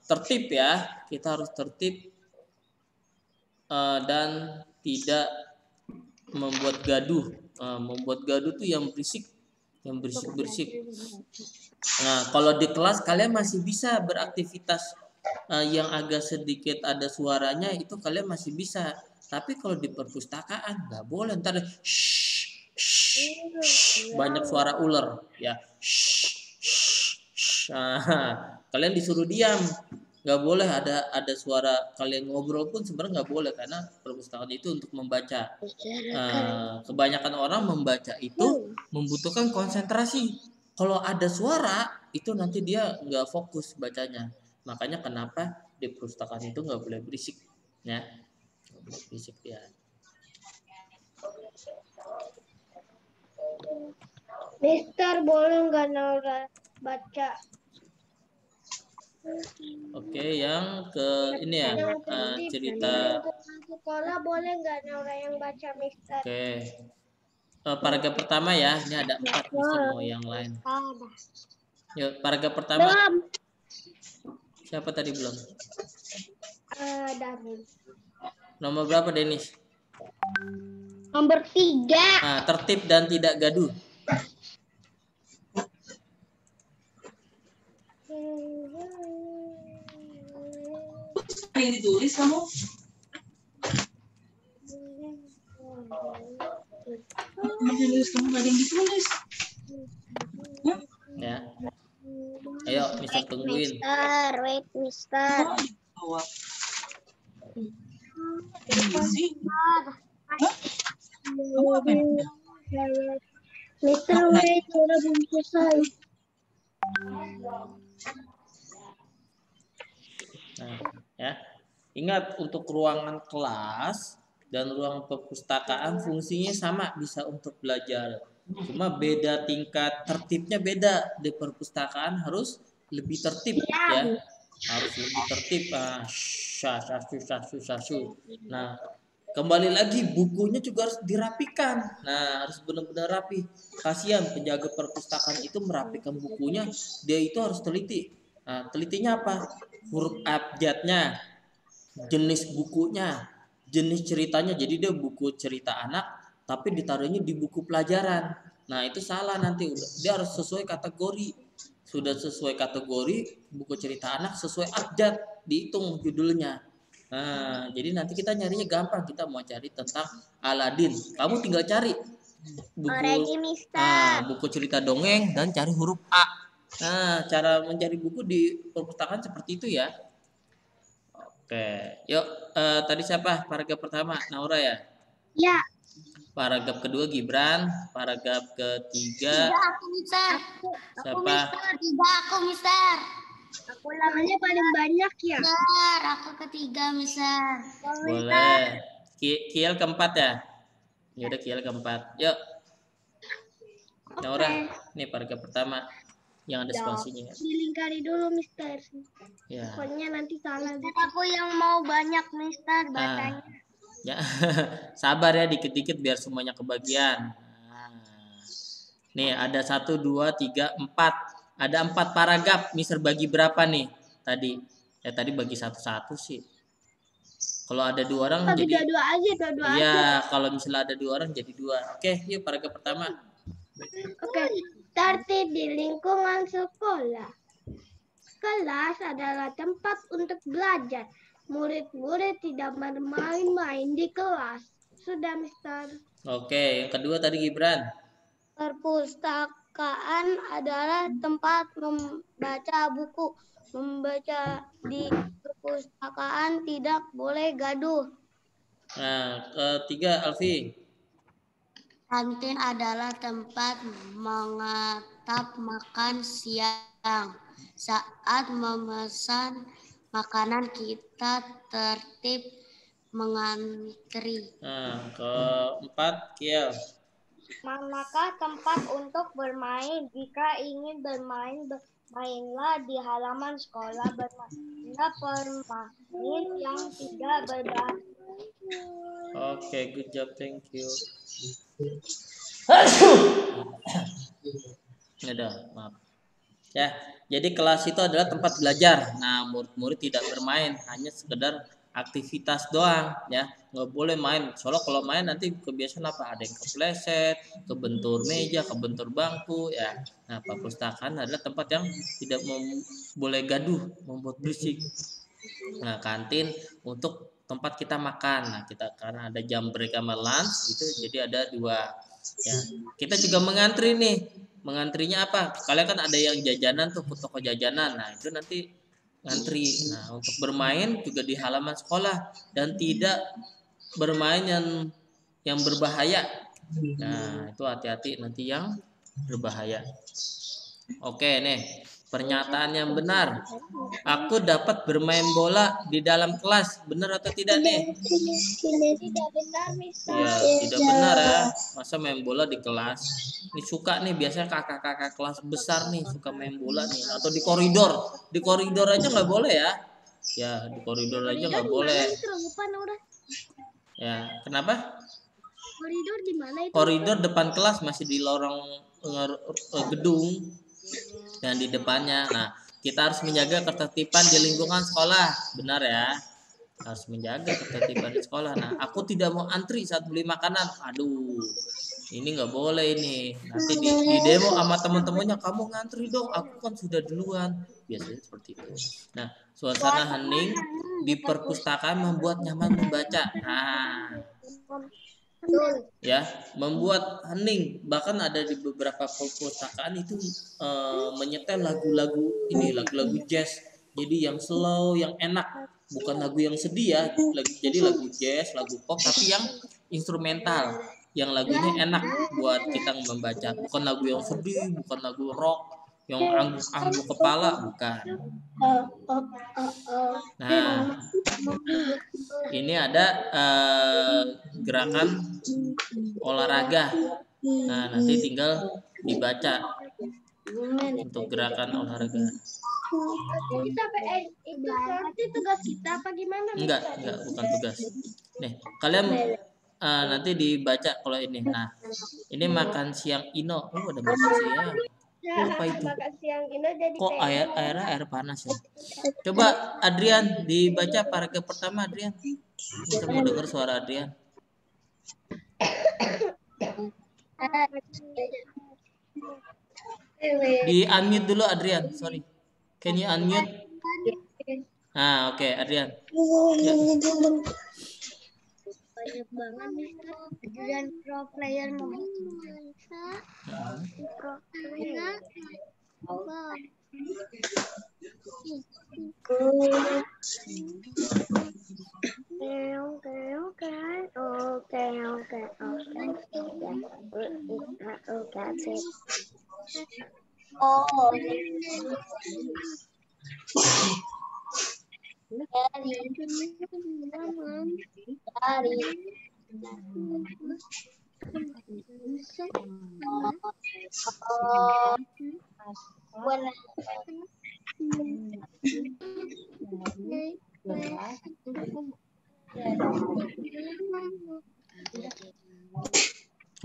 A: Tertib ya, kita harus tertib dan tidak membuat gaduh. Membuat gaduh tuh yang berisik Nah, kalau di kelas kalian masih bisa beraktivitas yang agak sedikit ada suaranya, itu kalian masih bisa. Tapi kalau di perpustakaan nggak boleh, ntar banyak suara ular ya. Nah, kalian disuruh diam, nggak boleh ada suara. Kalian ngobrol pun sebenarnya nggak boleh, karena perpustakaan itu untuk membaca. Kebanyakan orang membaca itu membutuhkan konsentrasi. Kalau ada suara itu nanti dia nggak fokus bacanya. Makanya kenapa di perpustakaan itu nggak boleh berisik, ya. Nggak boleh berisik ya.
B: Mister, boleh nggak Naura baca?
A: Oke, yang ke ini ya, cerita.
B: Sekolah boleh nggak Naura yang baca, Mister?
A: Oke, paragraf pertama ya. Ini ada 4, Mister mau yang lain. Yuk, paragraf pertama.
B: Belum.
A: Siapa tadi belum?
B: Danin.
A: Nomor berapa, Denis?
B: Nomor 3.
A: Tertib dan tidak gaduh.
C: Yang ditulis kamu? Ditulis kamu gak ada yang ditulis.
A: Ya. Ayo, Mister tungguin.
B: Wait, Mister. Mister, wait, udah belum selesai.
A: Nah, ya. Ingat, untuk ruangan kelas dan ruang perpustakaan fungsinya sama, bisa untuk belajar. Cuma beda tingkat tertibnya beda. Di perpustakaan harus lebih tertib ya. Harus lebih tertib. Nah, kembali lagi bukunya juga harus dirapikan. Nah, harus benar-benar rapi. Kasihan penjaga perpustakaan itu merapikan bukunya, dia itu harus teliti. Nah, telitinya apa? Huruf abjadnya, jenis bukunya, jenis ceritanya. Jadi dia buku cerita anak tapi ditaruhnya di buku pelajaran. Nah, itu salah nanti. Dia harus sesuai kategori. Sudah sesuai kategori buku cerita anak, sesuai abjad, dihitung judulnya. Nah, jadi nanti kita nyarinya gampang. Kita mau cari tentang Aladin, kamu tinggal cari buku cerita dongeng dan cari huruf A. Nah, cara mencari buku di perpustakaan seperti itu ya. Oke, yuk, tadi siapa? Paragraf pertama, Naura ya?
B: Ya.
A: Paragraf kedua Gibran, paragraf ketiga.
B: Aku, Mister.
A: Siapa?
B: Aku, Mister. Aku lamanya paling banyak ya.
D: Mister, aku ketiga, Mister.
A: Boleh. Kiel keempat ya? Ya udah, Kiel keempat. Yuk. Naura, nih paragraf pertama yang ada spasinya.
B: Dilingkari dulu, Mister.
A: Ya.
B: Pokoknya nanti salah.
D: Aku yang mau banyak, Mister, bacanya.
A: Ya, sabar ya, dikit-dikit biar semuanya kebagian. Nah, nih ada 1, 2, 3, 4. Ada 4 paragraf. Mister bagi berapa nih tadi? Ya tadi bagi satu-satu sih. Kalau ada 2 orang
B: bagi
A: jadi
B: dua aja.
A: Iya, kalau misalnya ada 2 orang jadi 2. Oke, yuk paragraf pertama.
B: Oke, tertib di lingkungan sekolah. Kelas adalah tempat untuk belajar. Murid-murid tidak bermain-main di kelas. Sudah, Mister.
A: Oke, yang kedua tadi Gibran.
D: Perpustakaan adalah tempat membaca buku. Membaca di perpustakaan tidak boleh gaduh.
A: Nah, ketiga Alfi.
D: Kantin adalah tempat mengatap makan siang. Saat memesan makanan kita tertib mengantri.
A: Nah, keempat, Kiel.
D: Manakah tempat untuk bermain? Jika ingin bermain, bermainlah di halaman sekolah. Bermainlah permainan yang tidak berbahaya.
A: Oke, good job, thank you. Udah, maaf. Ya, jadi kelas itu adalah tempat belajar. Nah, murid-murid tidak bermain, hanya sekedar aktivitas doang, ya. Nggak boleh main. Soalnya kalau main nanti kebiasaan apa? Ada yang kepleset, kebentur meja, kebentur bangku, ya. Nah, perpustakaan adalah tempat yang tidak boleh gaduh, membuat berisik. Nah, kantin untuk tempat kita makan. Nah, kita karena ada jam break sama lunch itu jadi ada dua. Ya, kita juga mengantri nih. Mengantrinya apa? Kalian kan ada yang jajanan tuh, toko jajanan. Nah, itu nanti ngantri. Nah, untuk bermain juga di halaman sekolah dan tidak bermain yang berbahaya. Nah, itu hati-hati nanti yang berbahaya. Oke, nih. Pernyataan yang benar. Aku dapat bermain bola di dalam kelas. Benar atau tidak nih?
B: Tidak benar, Mister.
A: Ya, tidak benar ya. Masa main bola di kelas? Ini suka nih, biasanya kakak-kakak kelas besar nih suka main bola nih. Atau di koridor. Di koridor aja nggak boleh ya. Ya, di koridor aja nggak boleh. Ya, kenapa?
B: Koridor di mana itu?
A: Koridor depan kelas masih di lorong gedung dan di depannya. Nah, kita harus menjaga ketertiban di lingkungan sekolah. Benar ya? Harus menjaga ketertiban di sekolah. Nah, aku tidak mau antri saat beli makanan. Aduh, ini nggak boleh ini. Nanti di demo sama teman-temannya, kamu ngantri dong. Aku kan sudah duluan. Biasanya seperti itu. Nah, suasana hening di perpustakaan membuat nyaman membaca. Nah, ya, membuat hening. Bahkan ada di beberapa perpustakaan itu menyetel lagu-lagu jazz. Jadi yang slow, yang enak, bukan lagu yang sedih ya. Jadi lagu jazz, lagu pop, tapi yang instrumental, yang lagunya enak buat kita membaca. Bukan lagu yang sedih, bukan lagu rock yang angguk kepala, bukan. Nah, ini ada gerakan olahraga. Nah, nanti tinggal dibaca untuk gerakan olahraga.
B: Itu berarti tugas kita apa gimana?
A: Enggak, bukan tugas. Nih, kalian nanti dibaca kalau ini. Nah, ini makan siang Ino. Oh, ada makan siang. Apa itu?
B: Makan siang ini jadi
A: Kok air panas ya? Coba Adrian dibaca paragraf pertama, Adrian. Kita mau dengar suara Adrian. Di unmute dulu Adrian, sorry. Can you unmute? Nah, oke, Adrian. Ya.
B: banyak banget nih dan pro player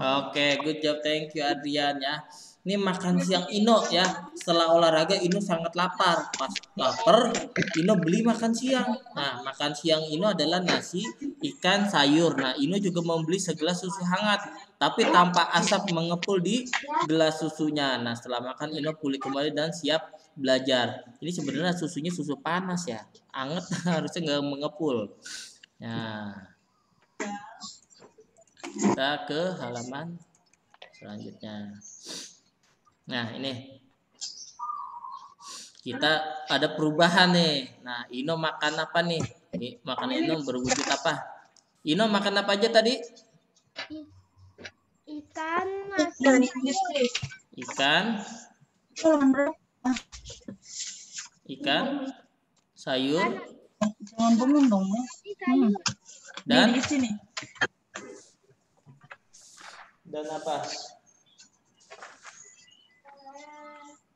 A: Oke, good job, thank you Adrian ya. Ini makan siang Ino ya. Setelah olahraga Ino sangat lapar. Pas lapar, Ino beli makan siang. Nah, makan siang Ino adalah nasi, ikan, sayur. Nah, Ino juga membeli segelas susu hangat, tapi tanpa asap mengepul di gelas susunya. Nah, setelah makan Ino pulih kembali dan siap belajar. Ini sebenarnya susunya susu panas ya. Anget harusnya nggak mengepul. Nah, kita ke halaman selanjutnya. Nah, ini kita ada perubahan nih. Nah, Ino makan apa nih? Makan Ino berwujud apa? Ino makan apa aja tadi?
B: Ikan,
A: sayur, Dan
E: di sini.
A: dan apa?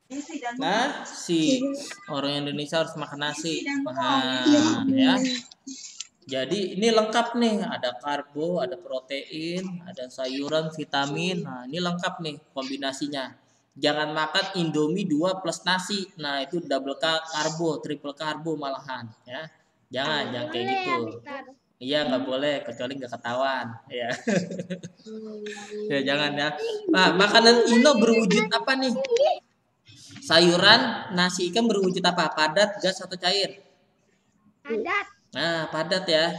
E: Isi dan
A: Nasi. Orang Indonesia harus makan nasi. Nah, ya. Jadi ini lengkap nih, ada karbo, ada protein, ada sayuran, vitamin. Nah, ini lengkap nih kombinasinya. Jangan makan Indomie 2 plus nasi. Nah, itu double karbo, triple karbo malahan, ya. Jangan kayak gitu. Iya, nggak boleh kecuali nggak ketahuan, ya. Ya jangan ya. Nah, makanan Ino berwujud apa nih? Sayuran, nasi ikan berwujud apa? Padat, gas atau cair?
B: Padat.
A: Nah, padat ya.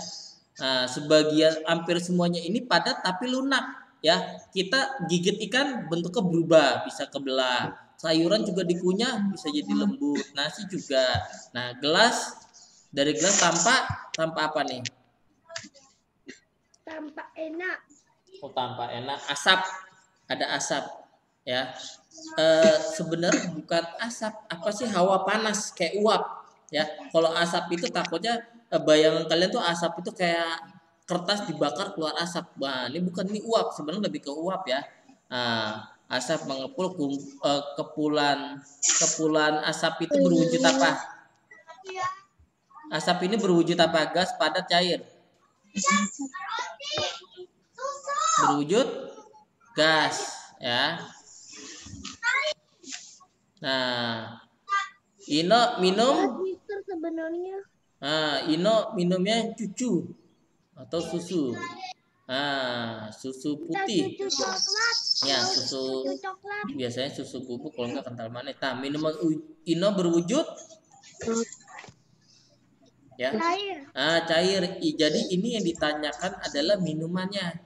A: Nah, sebagian hampir semuanya ini padat tapi lunak ya. Kita gigit ikan bentuknya berubah, bisa kebelah. Sayuran juga dikunyah bisa jadi lembut. Nasi juga. Nah, dari gelas tanpa apa nih?
B: Tampak enak.
A: Oh, tanpa enak. Asap. Ada asap ya. Sebenarnya bukan asap, apa sih, hawa panas kayak uap ya. Kalau asap itu takutnya bayangan kalian tuh asap itu kayak kertas dibakar keluar asap. Nah, ini bukan, ini uap, sebenarnya lebih ke uap ya. Nah, asap mengepul, kepulan asap itu berwujud apa? Asap ini berwujud apa? Gas, padat, cair? Berwujud gas ya. Nah, Ino minum.
B: Mister sebenarnya.
A: Nah, Ino minumnya cucu atau susu. Nah, susu putih.
B: Susu coklat.
A: Ya, susu
B: Coklat.
A: biasanya susu bubuk kalau nggak kental manis. Nah, minuman Ino berwujud ya.
B: Cair.
A: Cair. Jadi ini yang ditanyakan adalah minumannya.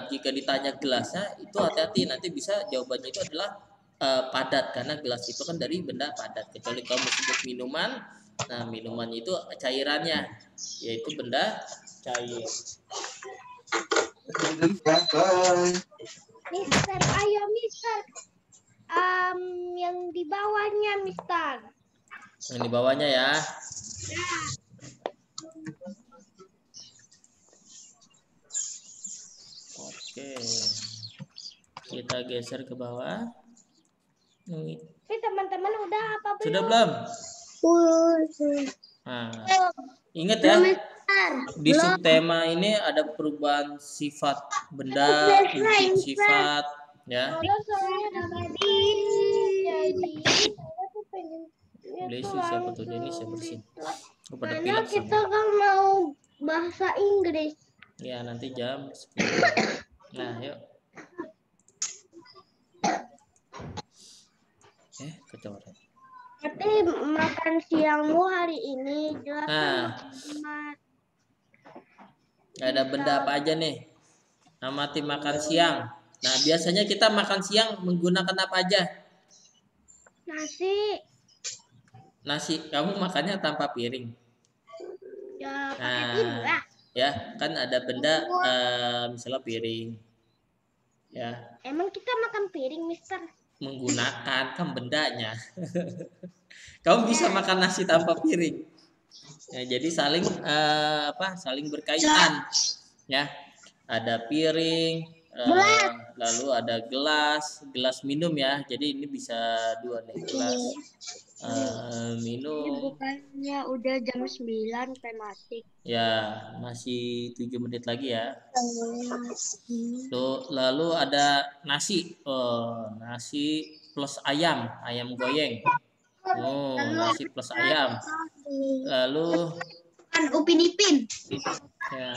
A: Jika ditanya gelasnya itu hati-hati, nanti bisa jawabannya itu adalah padat karena gelas itu kan dari benda padat. Kecuali kamu sebut minuman, nah minuman itu cairannya yaitu benda cair.
B: Mister, ayo Mister. Yang di bawahnya Mister.
A: Yang di bawahnya ya. Oke. Kita geser ke bawah.
B: Ini teman-teman udah apa belum?
A: Sudah belum? Nah, ingat ya, di subtema ini ada perubahan sifat benda, wujud sifat, ya. Blesi siapa tuh? Dennis ya, bersin. Pada
B: Karena
A: pilek
B: kita
A: semua.
B: kan mau bahasa Inggris.
A: Ya, nanti jam 10. Nah, yuk. Kecoret.
B: Berarti makan siangmu hari ini jelaskan.
A: Ada benda apa aja nih? Amati makan siang. Nah, biasanya kita makan siang menggunakan apa aja? Nasi. Kamu makannya tanpa piring.
B: Ya, pakai timun lah.
A: Ya, kan ada benda misalnya piring. Ya.
B: Emang kita makan piring, Mister?
A: Menggunakan kan bendanya. Kamu bisa makan nasi tanpa piring. Ya, jadi saling berkaitan. Ya. Ada piring, lalu ada gelas minum ya. Jadi ini bisa 2 nih, gelas minum.
D: Ini bukannya udah jam 9 tematik.
A: Ya, masih 7 menit lagi ya. Tuh, lalu ada nasi. Nasi plus ayam goyeng. Nasi plus ayam. Lalu
B: Upin Ipin.
A: ya.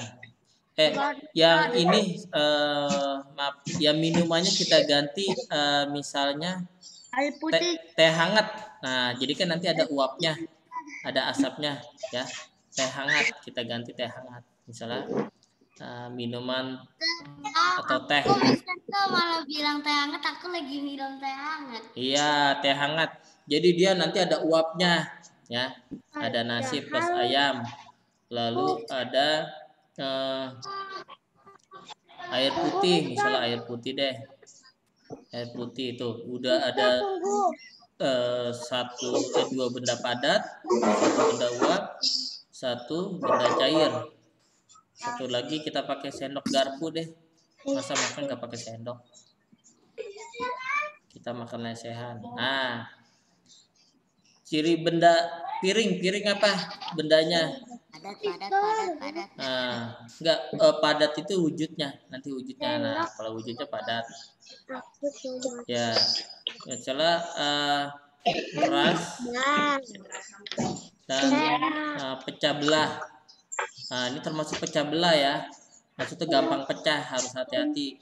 A: Yang ini maaf, yang minumannya kita ganti misalnya
D: Air putih.
A: teh hangat. Nah, jadi kan nanti ada uapnya, ada asapnya ya. Teh hangat kita ganti teh hangat. Misalnya minuman atau teh.
D: Aku malah bilang teh hangat, aku lagi minum teh hangat.
A: Iya, teh hangat. Jadi dia nanti ada uapnya ya. Ada nasi plus ayam. Lalu ada air putih, misalnya air putih deh. Air putih itu udah ada 2 benda padat, 1 benda uap, 1 benda cair. Satu lagi kita pakai sendok garpu deh. Masa makan nggak pakai sendok? Kita makan lesehan. Nah, ciri benda piring apa bendanya?
D: Padat.
A: Nah, enggak padat itu wujudnya. Nanti wujudnya. Nah, kalau wujudnya padat.
B: Aku cuma
A: Ya. Misalnya keras dan pecah belah. Nah, ini termasuk pecah belah ya. Maksudnya gampang pecah, harus hati-hati.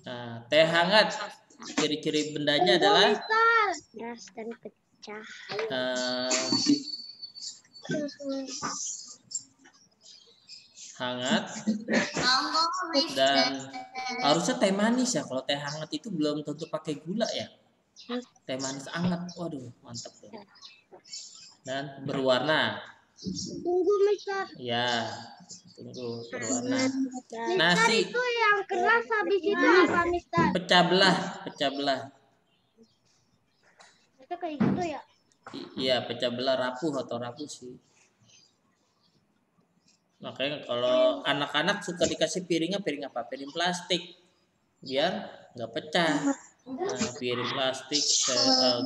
A: Nah, teh hangat. Ciri-ciri bendanya adalah
B: keras dan pecah.
A: Hangat
D: Monggo,
A: dan
D: Mister.
A: harusnya teh manis ya. Kalau teh hangat itu belum tentu pakai gula ya. Teh manis hangat, waduh mantap tuh. Dan berwarna,
B: Tunggu, Mister.
A: ya tunggu berwarna.
B: Mister
A: Nasi
B: itu yang keras habis itu apa, Mister?
A: pecah belah.
B: Itu kayak gitu ya?
A: Iya pecah belah, rapuh sih. Makanya kalau anak-anak suka dikasih piringnya piring apa? Piring plastik biar nggak pecah. Nah, piring plastik,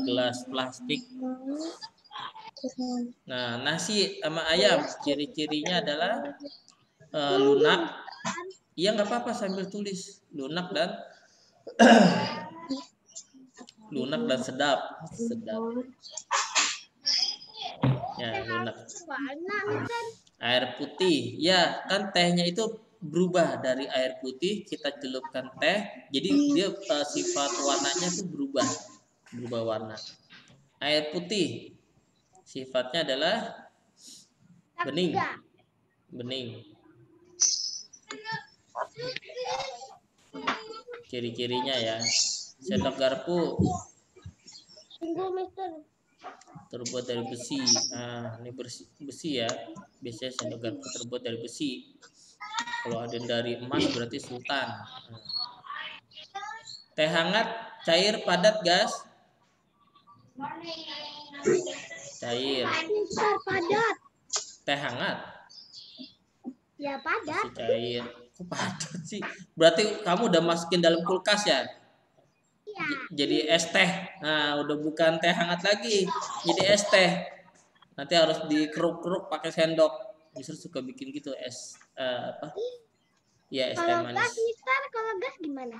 A: gelas plastik. Nah, nasi sama ayam ciri-cirinya adalah lunak. Iya nggak apa-apa sambil tulis lunak dan sedap. Ya lunak.
B: Warna, Mister.
A: Air putih, ya kan tehnya itu berubah dari air putih kita celupkan teh, jadi dia sifat warnanya itu berubah warna. Air putih sifatnya adalah bening. Ciri-cirinya ya, sendok garpu
B: Tunggu, Mister.
A: terbuat dari besi. Nah, ini besi ya. Biasanya sendok garpu terbuat dari besi. Kalau ada yang dari emas berarti sultan. Nah. Teh hangat, cair, padat, gas? Cair.
B: Mister, padat.
A: Teh hangat?
B: Ya, padat.
A: Masih cair. Kok padat sih? Berarti kamu udah masukin dalam kulkas ya?
B: Iya.
A: Jadi es teh. Nah, udah bukan teh hangat lagi. Jadi es teh. Nanti harus dikeruk-keruk pakai sendok. Mister suka bikin gitu es apa? Ya es teh
B: Kalau
A: manis.
B: gas, Mister, kalau gas gimana?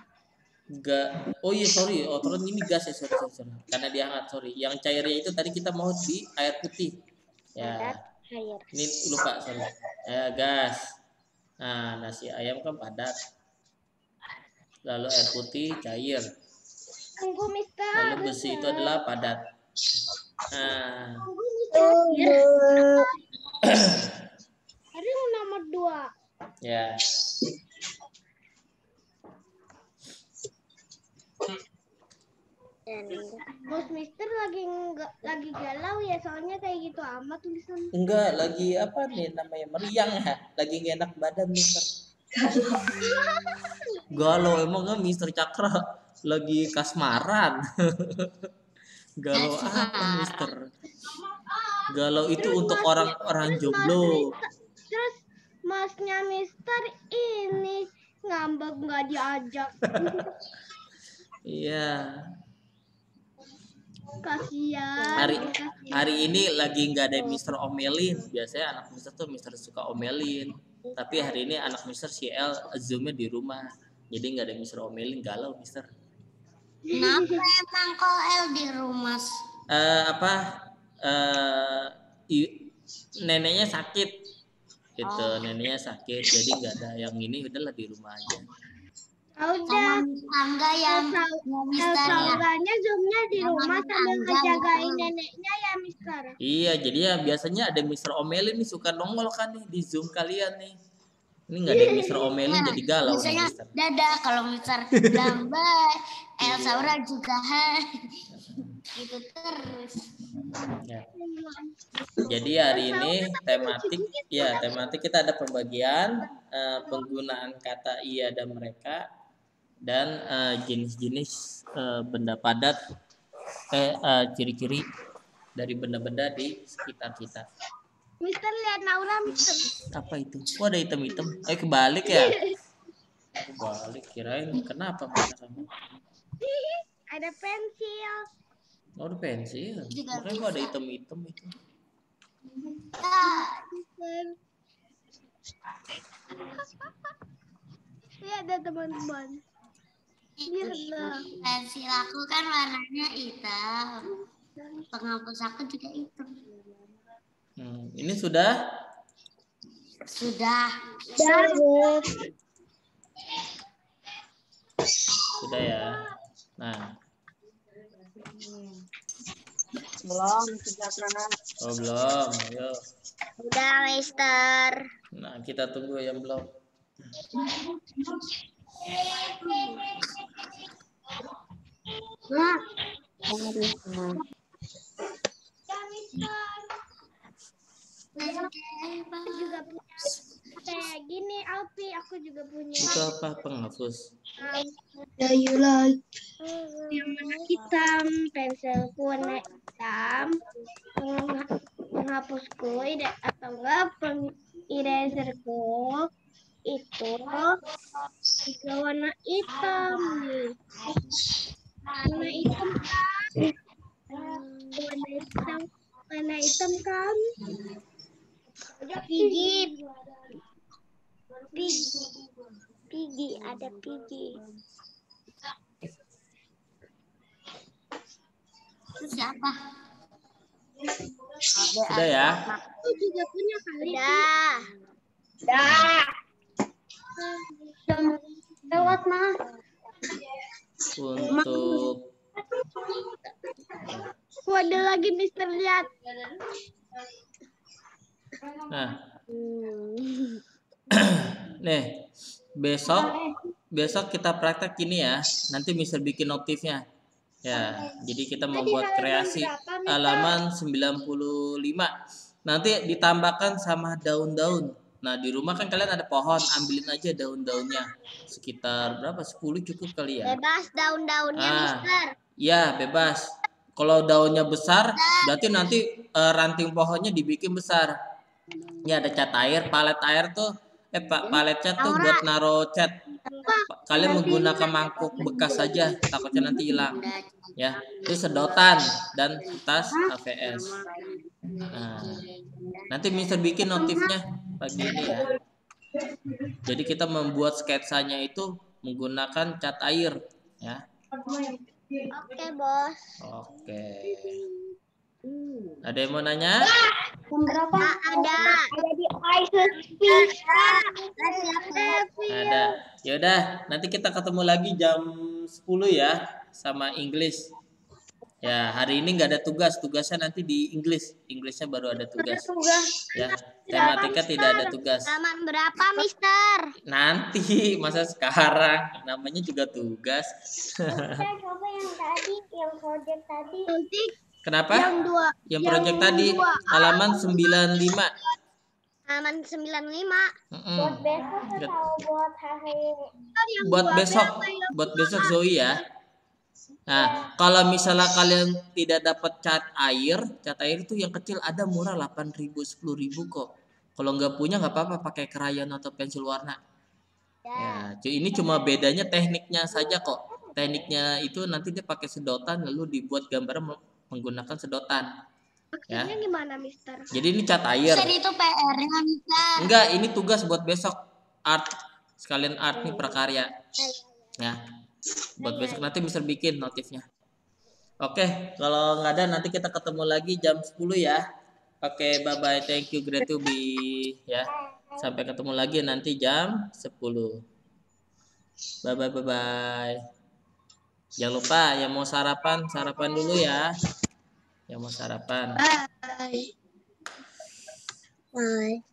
A: Oh iya sorry. Oh terus ini gas ya sorry. Karena dia hangat sorry. Yang cairnya itu tadi kita mau di air putih. Ya.
B: Air.
A: Ini lupa sorry. Gas. Nah nasi ayam kan padat. Lalu air putih cair.
B: Tunggu, Mister.
A: Lalu besi itu adalah padat. Nah.
B: Tunggu, Mister. Hari nomor 2.
A: Ya.
B: Bos Mister lagi galau ya, soalnya kayak gitu amat tulisan.
A: Enggak, lagi apa nih namanya meriang ya. Lagi gak enak badan Mister. Galau emang kan Mister Cakra lagi kasmaran. Galau apa Mister? Galau itu untuk orang jomblo.
B: Terus masnya Mister ini ngambek nggak diajak.
A: Iya.
B: Kasihan.
A: Hari ini lagi nggak ada Mister omelin. Biasanya anak Mister tuh Mister suka omelin. Tapi hari ini anak Mister CL zoomnya di rumah. Jadi nggak ada Mister omelin, galau Mister.
D: Kenapa emang kok El di rumah?
A: Neneknya sakit gitu. Neneknya sakit jadi nggak ada yang ini, udahlah di rumah aja.
B: Udah.
D: Tangga yang Mister ya.
B: Sauranya zoomnya di rumah sambil ngejagain neneknya ya Mister.
A: Iya jadi ya biasanya ada Mister omelin nih suka nongol kan nih di zoom kalian nih. Ini nggak ada Mister omelin jadi galau nih
D: Misalnya
A: Mister.
D: dadah kalau Mister lambat, El Saura juga gitu terus.
A: Ya. Jadi hari ini tematik kita ada pembagian penggunaan kata iya dan mereka dan jenis-jenis benda padat ciri-ciri dari benda-benda di sekitar kita.
B: Mister lihat Naura, Mister.
A: Apa itu? Oh, ada hitam-hitam. Kebalik ya? Kebalik, kirain kenapa mereka sama?
B: Ada pensil.
A: Oh, ada pensil.
D: Juga
A: Makanya kok ada hitam-hitam itu.
B: Mister. Lihat ada teman-teman. Lihatlah.
D: Pensil aku kan warnanya hitam. Penghapus aku juga hitam.
A: Ini sudah?
D: Sudah.
A: Sudah ya. Nah.
E: Belum, sudah pernah.
A: Oh, belum. Ayo.
B: Udah, Mister.
A: Nah, kita tunggu yang belum.
B: Aku juga punya kayak gini, Alpi. Aku juga punya.
A: Itu apa? Penghapus.
B: You like yang warna hitam, pensilku warna hitam, penghapusku atau enggak eraserku itu juga warna hitam nih. Warna hitam kan? Pigi, ada Pigi.
D: Itu siapa?
A: Sudah ya?
B: Aku juga punya kali. Lewat mah.
A: Untuk
B: Ada lagi Mister, lihat.
A: nah. Nih, besok kita praktek ini ya. Nanti Mister bikin notifnya. Ya, jadi kita membuat kreasi halaman 95. Nanti ditambahkan sama daun-daun. Nah, di rumah kan kalian ada pohon, ambilin aja daun-daunnya. Sekitar berapa? 10 cukup kali ya?
B: Bebas daun-daunnya, Mister.
A: Iya, bebas. Kalau daunnya besar, berarti nanti ranting pohonnya dibikin besar. Ya, ada cat air, palet air tuh, palet cat tuh buat naro cat. Kalian menggunakan mangkuk bekas saja, takutnya nanti hilang. Ya, itu sedotan dan tas HVS. Nah, nanti Mister bikin notifnya pagi ini ya. Jadi kita membuat sketsanya itu menggunakan cat air, ya.
B: Oke, Bos.
A: Oke. Ada yang mau nanya?
B: Berapa? Ada di
A: Ada. Yaudah, nanti kita ketemu lagi jam 10 ya sama English. Ya, hari ini nggak ada tugas. Tugasnya nanti di English. Englishnya baru ada tugas. Ya, tematika tidak ada tugas.
B: Halaman berapa, Mister?
A: Nanti, masa sekarang? Namanya juga tugas.
B: Coba yang tadi, yang project tadi. Nanti
A: Kenapa?
B: yang dua.
A: Yang project tadi halaman 95.
B: Halaman 95.
A: Buat
B: besok atau buat hari?
A: Buat besok Zoe ya. Nah, kalau misalnya kalian tidak dapat cat air itu yang kecil ada murah 8.000 10.000 kok. Kalau nggak punya nggak apa-apa, pakai krayon atau pensil warna. Ya, ini cuma bedanya tekniknya saja kok. Tekniknya itu nanti dia pakai sedotan lalu dibuat gambar menggunakan sedotan. Ya.
B: Maksudnya gimana, Mister?
A: Jadi ini cat air.
D: Mister, itu PR-nya, Mister.
A: Enggak, ini tugas buat besok. Art, sekalian art nih prakarya. Ya. Buat besok nanti bisa bikin notifnya. Oke, kalau nggak ada nanti kita ketemu lagi jam 10 ya. Oke, bye bye, thank you, great to be ya. Sampai ketemu lagi nanti jam 10. Bye bye bye bye. Jangan lupa yang mau sarapan dulu ya. Yang mau sarapan.
B: Bye. Bye.